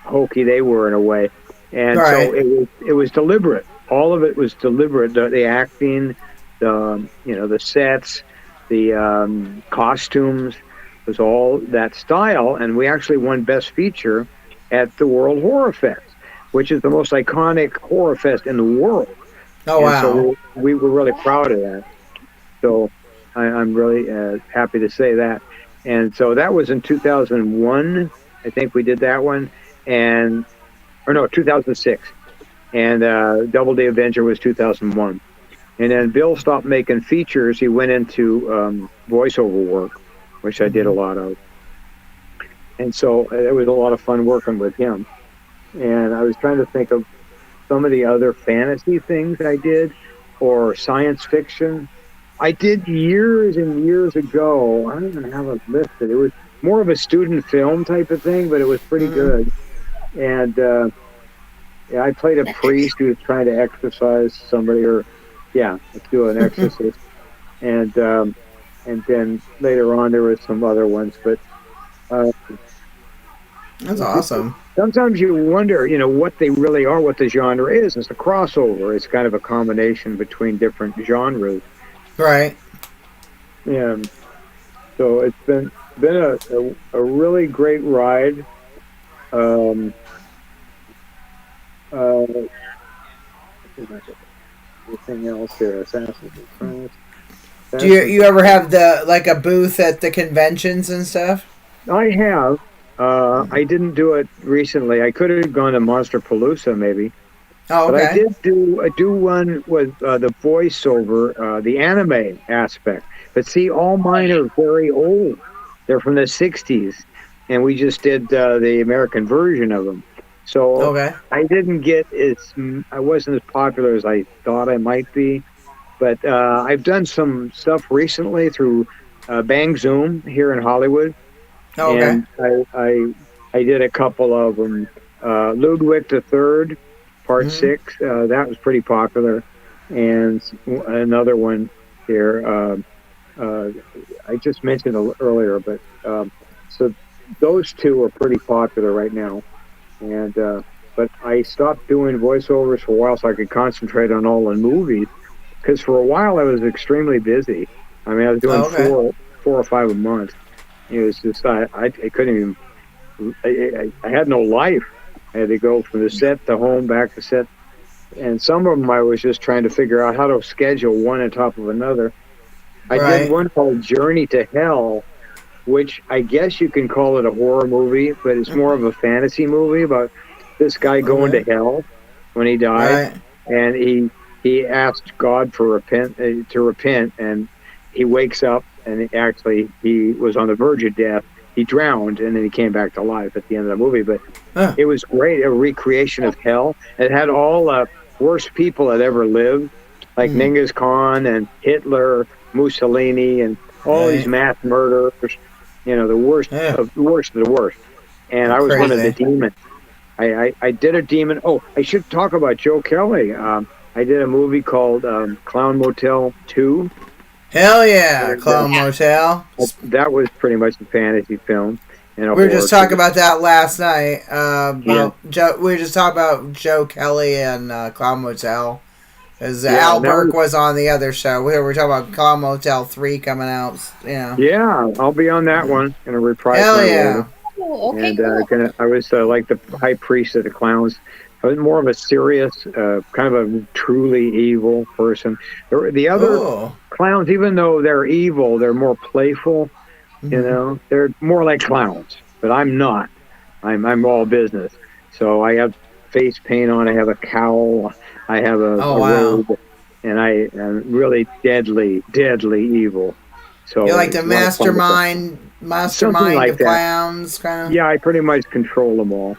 hokey they were in a way. And so it was deliberate. All of it was deliberate. The acting, the sets, the costumes, was all that style. And we actually won Best Feature at the World Horror Fest, which is the most iconic horror fest in the world. Oh, wow. So we were really proud of that. So I'm really happy to say that. And so that was in 2001. I think we did that one. 2006. And Double D Avenger was 2001. And then Bill stopped making features. He went into voiceover work, which I did a lot of. And so it was a lot of fun working with him. And I was trying to think of some of the other fantasy things I did, or science fiction. I did years and years ago. I don't even have it listed. It was more of a student film type of thing, but it was pretty good. And I played a priest who was trying to exorcise somebody, let's do an exorcist. And then later on there was some other ones, but that's awesome. Sometimes you wonder, what they really are, what the genre is. It's a crossover. It's kind of a combination between different genres. Right. Yeah. So it's been a really great ride. Anything else here? Do you ever have a booth at the conventions and stuff? I have. I didn't do it recently. I could have gone to Monsterpalooza maybe. Oh, okay. But I did do one with the voiceover, the anime aspect. But see, all mine are very old. They're from the 60s. And we just did the American version of them. So I didn't I wasn't as popular as I thought I might be. But I've done some stuff recently through Bang Zoom here in Hollywood. And I did a couple of them. Ludwig III, Part 6, that was pretty popular. And another one here, I just mentioned earlier, but so those two are pretty popular right now. And but I stopped doing voiceovers for a while so I could concentrate on all the movies, because for a while I was extremely busy. I mean, I was doing four or five a month. It was just I couldn't even. I had no life. I had to go from the set to home, back to set, and some of them I was just trying to figure out how to schedule one on top of another. I did one called Journey to Hell, which I guess you can call it a horror movie, but it's more of a fantasy movie about this guy going to hell when he died, and he asked God to repent, and he wakes up, and he was on the verge of death. He drowned, and then he came back to life at the end of the movie. But it was great, a recreation of hell. It had all the worst people that ever lived, like Genghis Khan and Hitler, Mussolini, and all these mass murderers. The worst of the worst of the worst. And I was one of the demons. I did a demon. Oh, I should talk about Joe Kelly. I did a movie called Clown Motel 2. Hell yeah, Clown Motel. That was pretty much a fantasy film. We were just talking about that last night. We were just talking about Joe Kelly and Clown Motel. Because Al Burke was on the other show. We were talking about Clown Motel 3 coming out. Yeah, I'll be on that one. Gonna reprise. Hell yeah. Oh, okay, and I was like the high priest of the clowns. I was more of a serious, kind of a truly evil person. The other clowns, even though they're evil, they're more playful. They're more like clowns. But I'm not. I'm all business. So I have face paint on. I have a cowl. I have a robe, and I am really deadly evil. So you're like the mastermind like of clowns, kind of. Yeah, I pretty much control them all.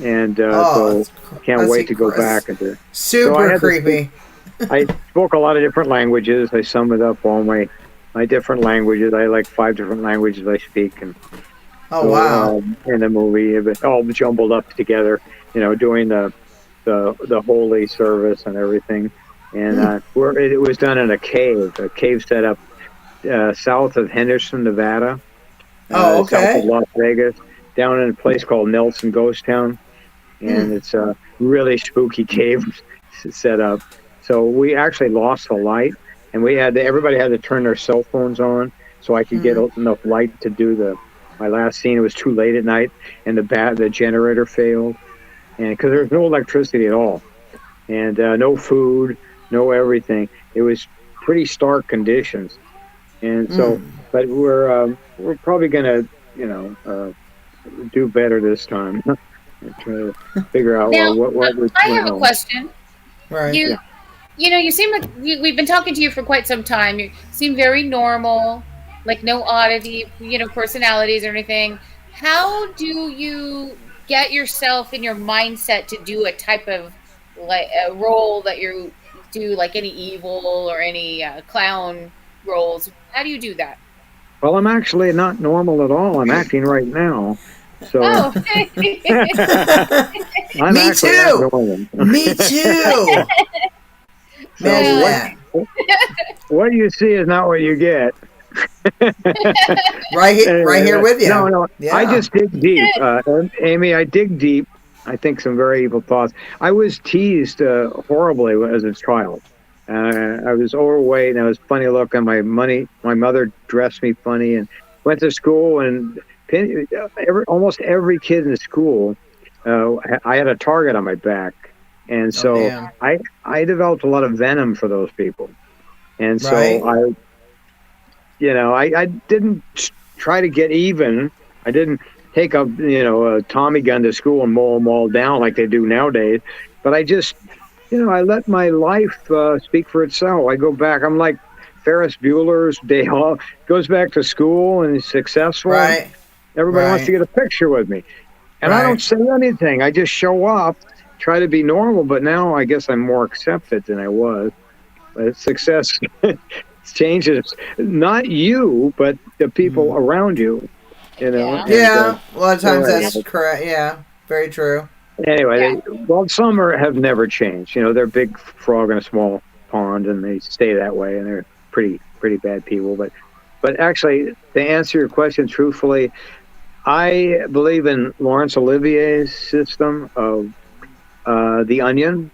and Oh, so can't wait to go back. Super creepy. I spoke a lot of different languages. I summed up all my different languages. I like 5 different languages I speak, and Oh wow! In the movie, it was all jumbled up together. Doing the holy service and everything, and where it was done in a cave set up south of Henderson, Nevada, Oh, south of okay. Las Vegas, down in a place called Nelson Ghost Town, and it's a really spooky cave set up. So we actually lost the light, and everybody had to turn their cell phones on so I could get enough light to do my last scene. It was too late at night, and the generator failed, and because there was no electricity at all, and no food, no everything. It was pretty stark conditions, and so. But we're probably gonna do better this time. Try to figure out now, what I have a question. Right. You seem like we've been talking to you for quite some time. You seem very normal, like no oddity, personalities or anything. How do you get yourself in your mindset to do a type of like a role that you do, like any evil or any clown roles? How do you do that? Well, I'm actually not normal at all. I'm acting right now. So Oh. I'm Me actually too. not normal. Me too. So what you see is not what you get. Right here with you. No. Yeah. I just dig deep, Amy. I dig deep. I think some very evil thoughts. I was teased horribly as a child. I was overweight, and I was funny looking. My mother dressed me funny, and went to school. And almost every kid in the school, I had a target on my back, and so I developed a lot of venom for those people. And so I didn't try to get even. I didn't take a Tommy gun to school and mow them all down like they do nowadays. But I just, I let my life speak for itself. I go back. I'm like Ferris Bueller's Day Off. Goes back to school and is successful. Right. Everybody wants to get a picture with me. And I don't say anything. I just show up, try to be normal. But now I guess I'm more accepted than I was. But success changes not you, but the people around you. Yeah. A lot of times that's correct. Yeah. Very true. Anyway, some have never changed. They're a big frog in a small pond, and they stay that way, and they're pretty bad people. But actually, to answer your question truthfully, I believe in Laurence Olivier's system of the onion.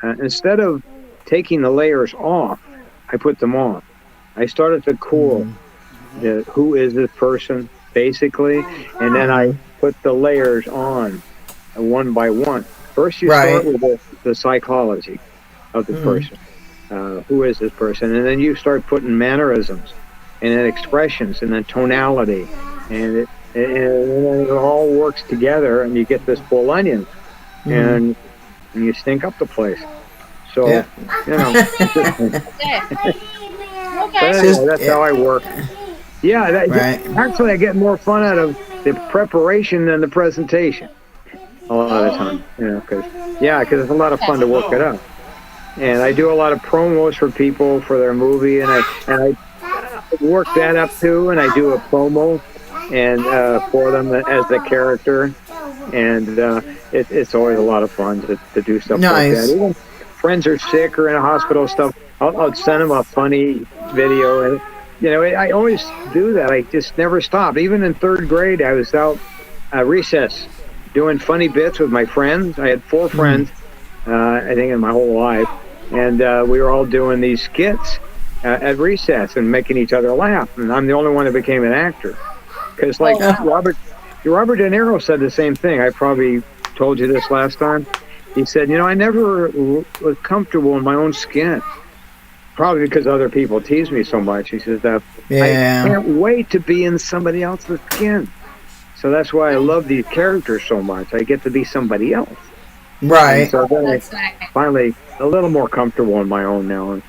Instead of taking the layers off, I put them on. I started to cool who is this person, basically, and then I put the layers on one by one. First, you start with the psychology of the person. Who is this person? And then you start putting mannerisms, and then expressions, and then tonality, and it all works together, and you get this full onion, and you stink up the place. So, that's how I work. Actually, I get more fun out of the preparation than the presentation a lot of the time. Because it's a lot of fun to work it up. And I do a lot of promos for people for their movie, and I work that up too. And I do a promo and for them as the character, and it's always a lot of fun to do stuff like that. Even friends are sick or in a hospital stuff, I'll send them a funny video, and I always do that. I just never stop. Even in 3rd grade, I was out recess doing funny bits with my friends. I had 4 friends, I think, in my whole life, and we were all doing these skits at recess and making each other laugh. And I'm the only one that became an actor, because Robert De Niro said the same thing. I probably told you this last time. He said, I never was comfortable in my own skin. Probably because other people tease me so much. He says that I can't wait to be in somebody else's skin. So that's why I love these characters so much. I get to be somebody else. Right. And so then I finally a little more comfortable in my own now.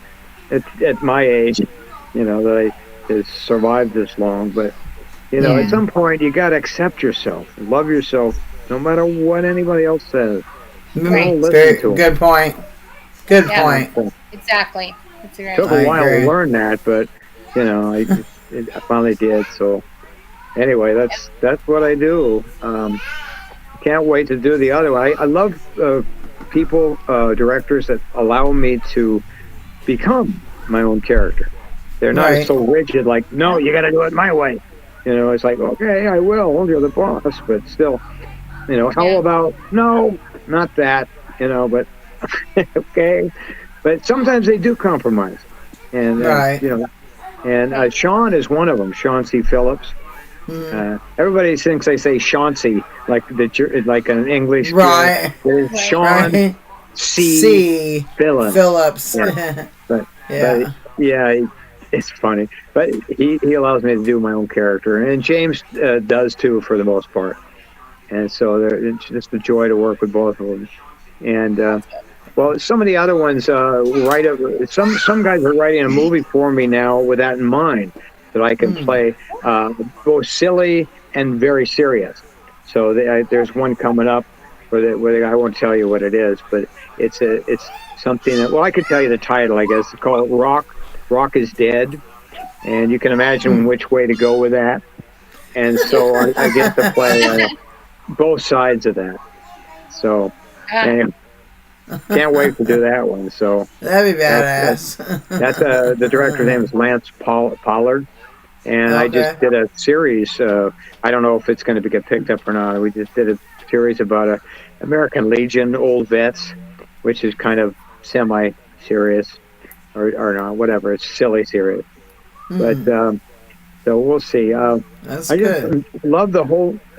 And at my age, that I have survived this long. But, at some point you got to accept yourself, love yourself no matter what anybody else says. Right. Don't listen Very to them. good point. Good Yeah. point. Exactly. That's a great Took a I point. while to agree. learn that, but I finally did. So anyway, that's what I do. Can't wait to do the other one. I love people, directors that allow me to become my own character. They're not Right. so rigid, like, no, you got to do it my way. It's like, okay, I will. You're the boss, but still, how Yeah. about no, not that, but okay. But sometimes they do compromise, and Right. and Sean is one of them. Sean C. Phillips. Everybody thinks they say Chauncey, like an English kid. Right. It's Right. Sean Right. C. C. Phillips. Phillips. Yeah, but but Yeah. yeah, it's funny. But he allows me to do my own character, and James does too for the most part. And so it's just a joy to work with both of them. And well, some of the other ones, some guys are writing a movie for me now with that in mind, that I can play both silly and very serious. So there's one coming up where I won't tell you what it is, but it's something that, well, I could tell you the title, I guess. It's called Rock. Rock is Dead, and you can imagine which way to go with that. And so I get to play both sides of that. So Ah, anyway, can't wait to do that one. So That'd be that's badass. the director's name is Lance Pollard, and I just Okay. did a series. I don't know if it's going to get picked up or not. We just did a series about American Legion old vets, which is kind of semi-serious or not, whatever. It's silly serious, but so we'll see. That's I just good. love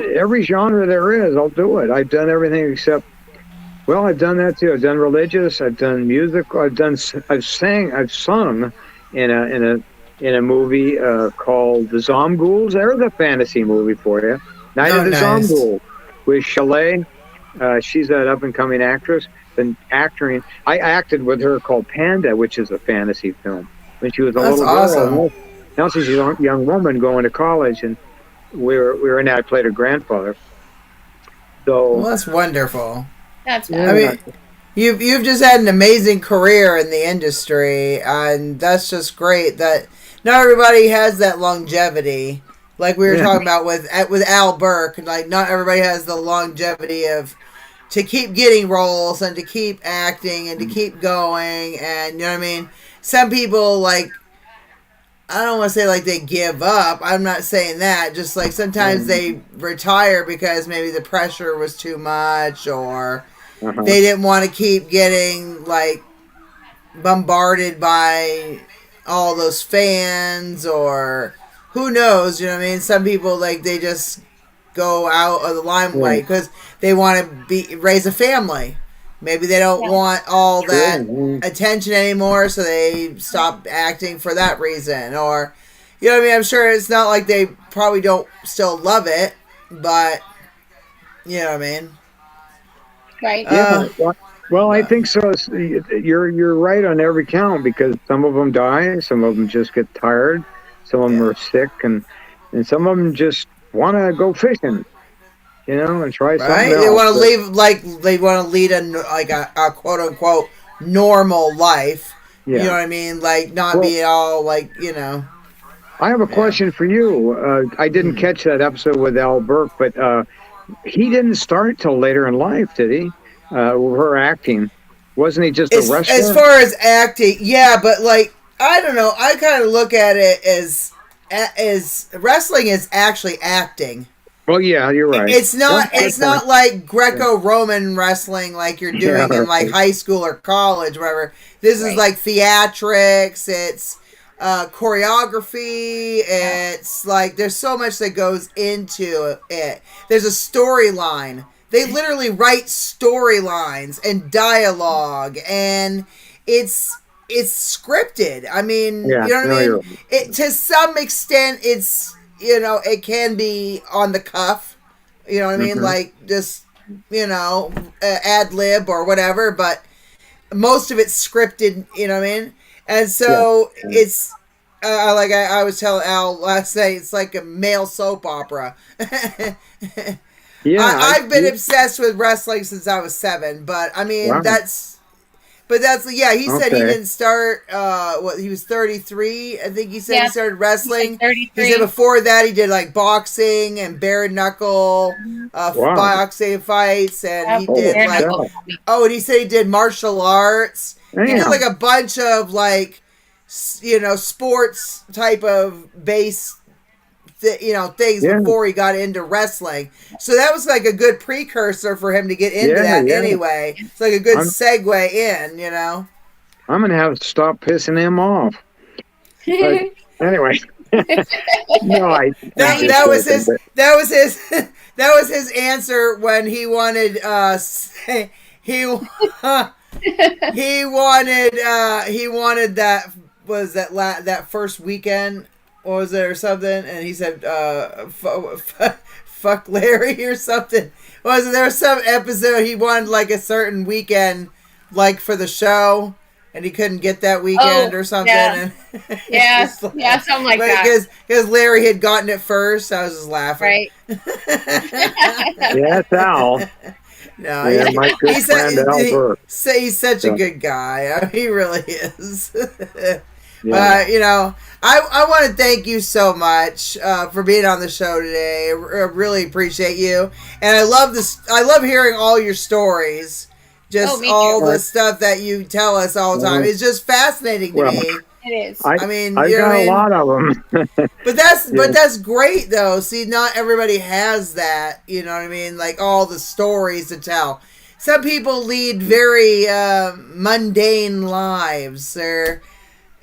every genre there is. I'll do it. I've done everything except. Well, I've done that too. I've done religious. I've done music. I've sung in a movie called The Zomghouls. There's a fantasy movie for you. Night Oh, of the nice. Zomghouls with Chalet. She's an up and coming actress. Been acting. I acted with her called Panda, which is a fantasy film when she was a That's little awesome. girl. Now she's a young woman going to college, and we were in that. I played her grandfather. Well, So that's wonderful. that's I fabulous. yeah, mean, you've just had an amazing career in the industry, and that's just great. That not everybody has that longevity, like we were yeah, talking about with Al Burke. Like not everybody has the longevity of to keep getting roles and to keep acting and to keep going, and you know what I mean. Some people like I don't want to say like they give up. I'm not saying that. Just like sometimes they retire because maybe the pressure was too much or uh-huh. they didn't want to keep getting like bombarded by all those fans or who knows, you know what I mean? Some people like they just go out of the Yeah. limelight because they want to be raise a family. Maybe they don't Yeah. want all that True. attention anymore, so they stop acting for that reason. Or, you know what I mean? I'm sure it's not like they probably don't still love it, but you know what I mean. Right. Yeah. Uh, Well, I but think so. You're right on every count, because some of them die, some of them just get tired, some of them yeah, are sick, and some of them just want to go fishing, and try something right. They else. want to But live like they want to lead a quote unquote normal life. You know yeah. what I mean? Like not Well, be all like you know. I have a Yeah. question for you. I didn't catch that episode with Al Burke, but he didn't start till later in life, did he? Her acting, wasn't he just a As wrestler? far as acting, yeah, but like I don't know, I kind of look at it as wrestling is actually acting. Well, yeah, you're right. It's Yeah, not good it's point. not like Yeah, Greco-Roman wrestling like you're yeah, doing in like right. high school or college, whatever. This is Right. like theatrics. It's choreography. Yeah. It's like there's so much that goes into it. There's a storyline. They literally write storylines and dialogue, and it's scripted. I mean, Yeah, you know what no, I you're mean? right. It to some extent, it's it can be on the cuff. You know what I mean? Hmm. Like just ad lib or whatever, but most of it's scripted. You know what I mean? And Yeah, so yeah, it's like I was telling Al last night, it's like a male soap opera. Yeah, I've been obsessed with wrestling since I was 7, but I mean wow. yeah, he said he Okay. didn't start he was 33. I think he said Yeah, he started wrestling. like He 33. said before that he did like boxing and bare knuckle Wow. boxing fights, and Yep, he Holy did bare like knuckle. cow. and he said he did martial arts. He did like Damn. a bunch of like sports type of base things Yeah. before he got into wrestling. So that was like a good precursor for him to get into Yeah. that Yeah. anyway. It's like a good I'm segue in. I'm gonna have to stop pissing him off. But anyway, no, I'm That just that was joking. his But that was his that was his answer when he wanted he he wanted that was that first weekend, or was it, or something, and he said fuck Larry or something. Was it, there was some episode he wanted like a certain weekend like for the show, and he couldn't get that weekend or something. Yeah. And Yeah, something like that. Because Larry had gotten it first. I was just laughing. Right. yeah, it's Al. No, Yeah, my good friend Albert. he's such a So, good guy. He really is. yeah. I want to thank you so much for being on the show today. I really appreciate you, and I love this. I love hearing all your stories. Just me all too. the stuff that you tell us all the time. It's just fascinating to Well, me. It is. I mean, I've you know got what I mean? a lot of them. But that's Yeah. great though. See, not everybody has that. You know what I mean? Like all the stories to tell. Some people lead very mundane lives. Or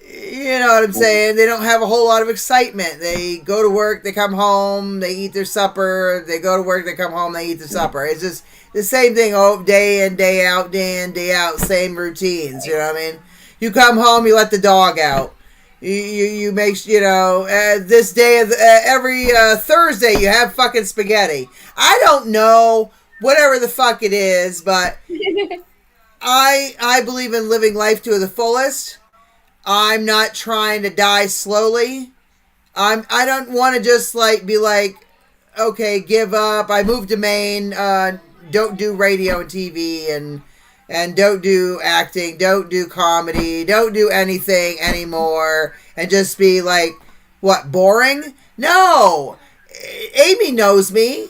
you know what I'm saying? They don't have a whole lot of excitement. They go to work, they come home, they eat their supper. They go to work, they come home, they eat their supper. It's just the same thing, day in, day out, day in, day out, same routines. You know what I mean? You come home, you let the dog out. You make, this day of every Thursday you have fucking spaghetti. I don't know, whatever the fuck it is, but I believe in living life to the fullest. I'm not trying to die slowly. I don't want to just like be like, okay, give up. I moved to Maine. Don't do radio and TV and don't do acting. Don't do comedy. Don't do anything anymore. And just be like, what, boring? No. Amy knows me.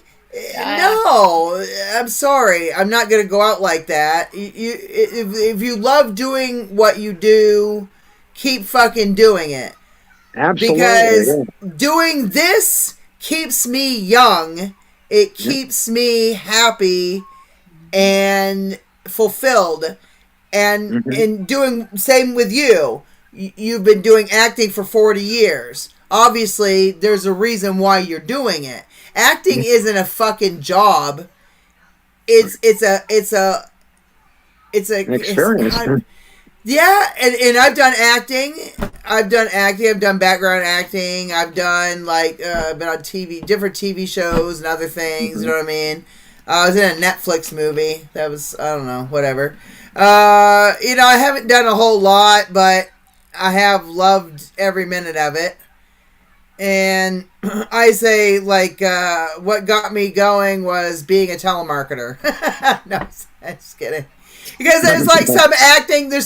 No, I'm sorry. I'm not gonna go out like that. If you love doing what you do, keep fucking doing it. Absolutely. Because Yeah. doing this keeps me young. It keeps me happy and fulfilled. And in doing same with you. You've been doing acting for 40 years. Obviously, there's a reason why you're doing it. Acting isn't a fucking job. It's an experience. Yeah, and I've done acting. I've done background acting. I've done been on TV, different TV shows and other things. You know what I mean? I was in a Netflix movie. That was, I don't know, whatever. I haven't done a whole lot, but I have loved every minute of it. And I say, what got me going was being a telemarketer. No, I'm just kidding. Because there's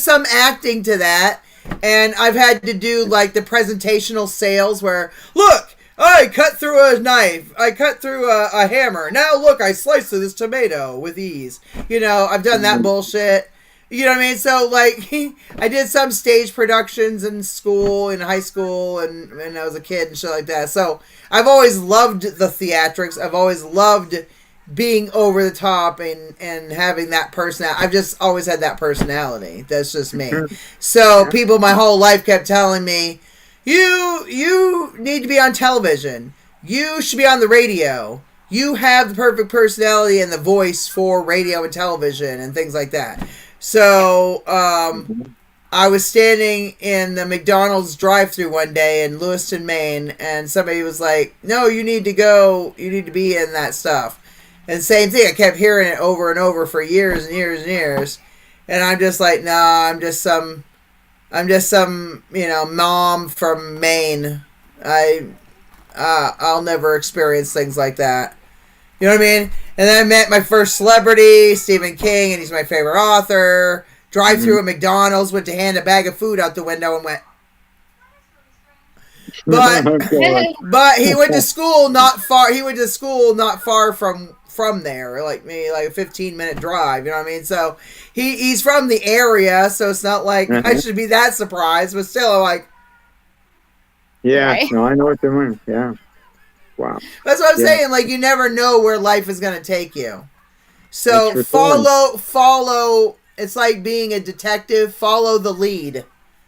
some acting to that. And I've had to do like the presentational sales where, look, I cut through a knife. I cut through a hammer. Now look, I sliced through this tomato with ease. I've done that bullshit. You know what I mean? So, I did some stage productions in school, in high school, and when I was a kid and shit like that. So, I've always loved the theatrics. I've always loved being over the top and having that personality. I've just always had that personality. That's just me. So, people my whole life kept telling me, you need to be on television. You should be on the radio. You have the perfect personality and the voice for radio and television and things like that. So, I was standing in the McDonald's drive-thru one day in Lewiston, Maine, and somebody was like, no, you need to go, you need to be in that stuff. And same thing, I kept hearing it over and over for years and years and years. And I'm just like, nah, I'm just some, mom from Maine. I'll never experience things like that. You know what I mean? And then I met my first celebrity, Stephen King, and he's my favorite author. Drive through at McDonald's, went to hand a bag of food out the window and went. But he went to school not far. He went to school not far from there, like maybe like a 15-minute drive. You know what I mean? So he's from the area, so it's not like I should be that surprised. But still, like, yeah, Right. no, I know what you mean. Yeah, wow. that's what I'm Yeah. saying. Like, you never know where life is going to take you. So That's for sure. follow. It's like being a detective. Follow the lead.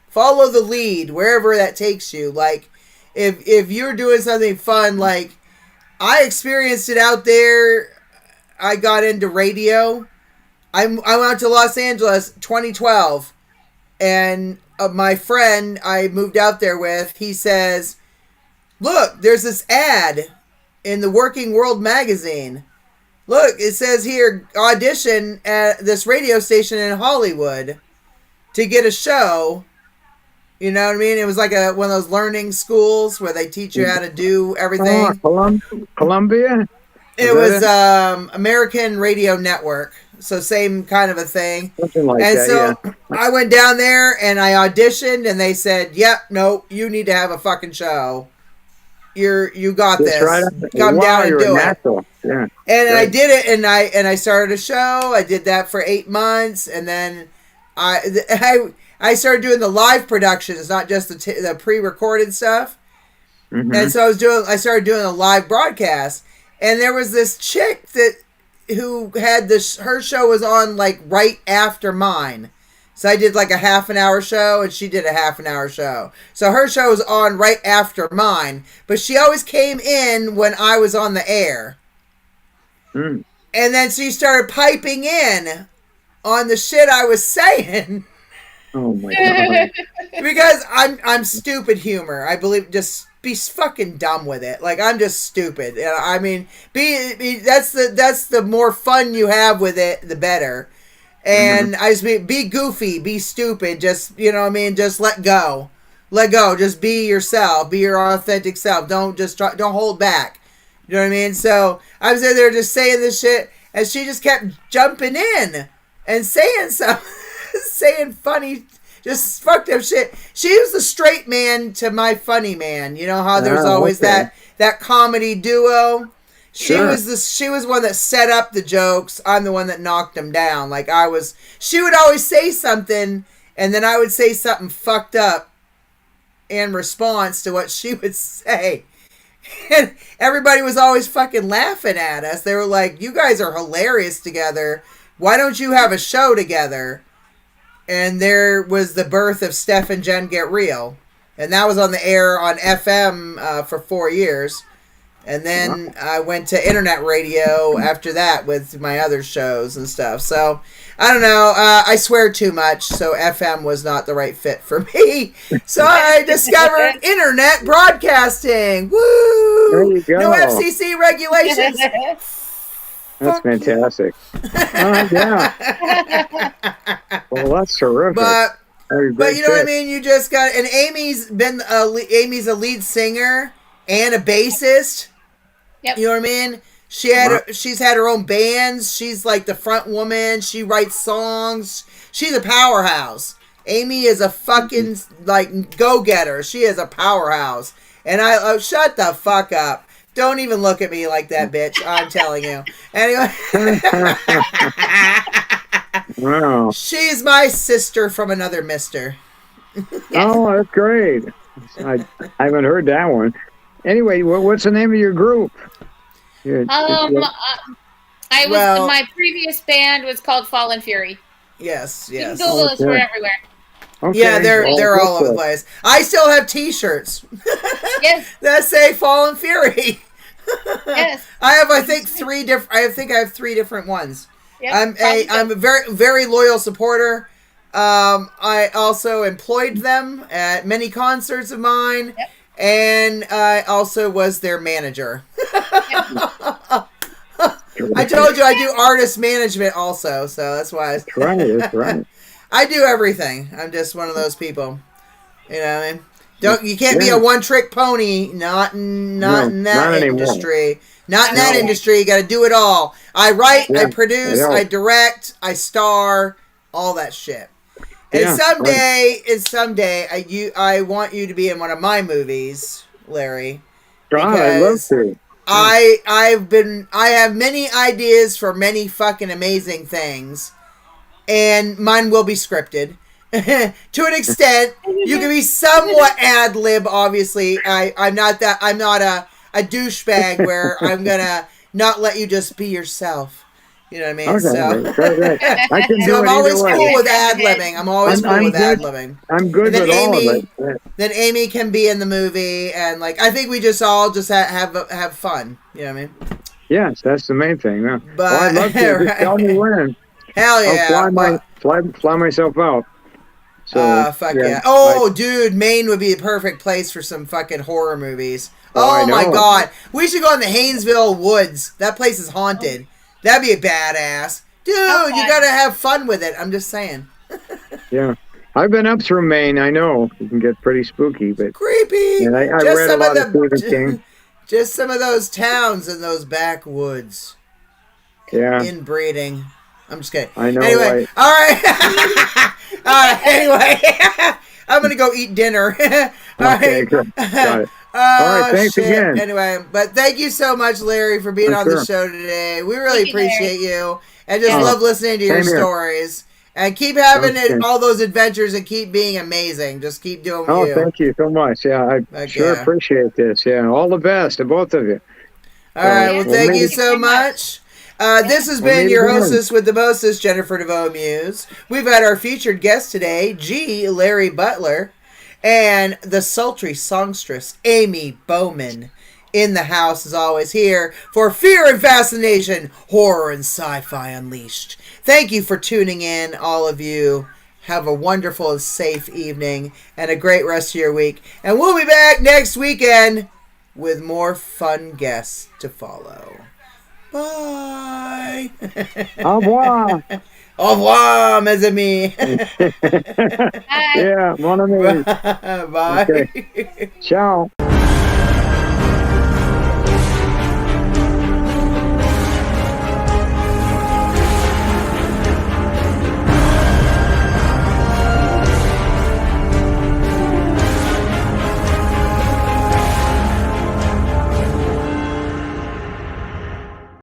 Follow the lead wherever that takes you. Like, if you're doing something fun, like I experienced it out there. I got into radio. I went out to Los Angeles 2012, and my friend I moved out there with, he says, "Look, there's this ad in the Working World magazine. Look, it says here, audition at this radio station in Hollywood to get a show." You know what I mean? It was like one of those learning schools where they teach you how to do everything. Columbia? It was American Radio Network, so same kind of a thing. Something like And that, so yeah. I went down there and I auditioned, and they said, "Yep, no, you need to have a fucking show. You got That's this. right. Come Wow, down and you're do a it." natural. Yeah. And I Right. did it, and I started a show. I did that for 8 months, and then I started doing the live productions, not just the pre-recorded stuff. Mhm. And so I started doing a live broadcast, and there was this chick who had her show was on like right after mine. So I did like a half an hour show, and she did a half an hour show. So her show was on right after mine, but she always came in when I was on the air. Mm. And then she started piping in on the shit I was saying. Oh my god. Because I'm stupid humor. I believe just be fucking dumb with it. Like, I'm just stupid. I mean, that's the more fun you have with it, the better. And I just be goofy, be stupid. Just, you know what I mean? Just let go. Just be yourself. Be your authentic self. Don't hold back. You know what I mean? So I was in there just saying this shit, and she just kept jumping in and saying something. Saying funny, just fucked up shit. She was the straight man to my funny man. You know how there's always that comedy duo. She was one that set up the jokes. I'm the one that knocked them down. Like she would always say something, and then I would say something fucked up in response to what she would say. And everybody was always fucking laughing at us. They were like, "You guys are hilarious together. Why don't you have a show together?" And there was the birth of Steph and Jen Get Real. And that was on the air on FM for 4 years. And then I went to internet radio after that with my other shows and stuff. So, I don't know. I swear too much, so FM was not the right fit for me. So I discovered internet broadcasting. Woo! There you go. No FCC regulations. That's fantastic. Oh, yeah. Well, that's terrific. But But you know what I mean? You just got... And Amy's a lead singer and a bassist. Yep. You know what I mean? She's had her own bands. She's like the front woman. She writes songs. She's a powerhouse. Amy is a fucking like go-getter. She is a powerhouse. And shut the fuck up. Don't even look at me like that, bitch. I'm telling you. Anyway. Wow. She's my sister from another mister. Oh, that's great. I haven't heard that one. Anyway, what's the name of your group? My previous band was called Fallen Fury. Yes. You can Google us, we're everywhere. Okay. Yeah, they're all over the place. I still have T-shirts. Yes. That say Fallen Fury. Yes. I think I have three different ones. Yep, I'm a very, very loyal supporter. I also employed them at many concerts of mine. Yep. And I also was their manager. I told you I do artist management also, so that's why. That's right. I do everything. I'm just one of those people. You know what I mean? You can't be a one-trick pony. Not in that industry. Not in that No. industry. You got to do it all. I write, I Yeah, produce, I know. I direct, I star, all that shit. And Yeah, someday, I want you to be in one of my movies, Larry, God, I'd love because to. I have many ideas for many fucking amazing things, and mine will be scripted to an extent. You can be somewhat ad lib. Obviously, I'm not a douchebag where I'm gonna not let you just be yourself. You know what I mean? Okay, great. I can So do I'm it either always way. cool with ad libbing. I'm always cool I'm with ad good. libbing. I'm good And then with all of Amy, it. Amy can be in the movie, and like I think we just all just have fun. You know what I mean? Yes, that's the main thing. Yeah. Oh, I'd But love to. Just tell me when. hell I'll yeah! fly myself out. So Fuck yeah. yeah! Oh, dude, Maine would be the perfect place for some fucking horror movies. I Oh my know. god, we should go in the Haynesville woods. That place is haunted. That'd be a badass, dude. Okay. You gotta have fun with it. I'm just saying. Yeah. I've been up through Maine. I know it can get pretty spooky, but Creepy. and I Just read a some lot of of Stephen King. just some of those towns in those backwoods. Yeah, Inbreeding. I'm just kidding. I know. Anyway, all right. Anyway, I'm gonna go eat dinner. All Okay, right. good. Got it. Oh, All right, thanks shit. again. Anyway, but thank you so much, Larry, for being on Sure. the show today. We really Thank you, Larry. appreciate you, and just Yeah. love listening to your Same here. stories. And keep having Okay. all those adventures, and keep being amazing. Just keep doing Oh, you. thank you so much. Yeah, I Heck sure yeah. appreciate this. Yeah, all the best to both of you. All right. Well, Yeah, thank maybe- you so much. This has Well, been maybe your then. hostess with the mostest, Jennifer Devoe Muse. We've had our featured guest today, Larry Butler, and the sultry songstress, Amy Bowman, in the house as always here for Fear and Fascination, Horror and Sci-Fi Unleashed. Thank you for tuning in, all of you. Have a wonderful and safe evening and a great rest of your week. And we'll be back next weekend with more fun guests to follow. Bye. Au revoir. Au revoir, mes amis. Bye. Yeah, mon ami. Bye. Okay. Ciao.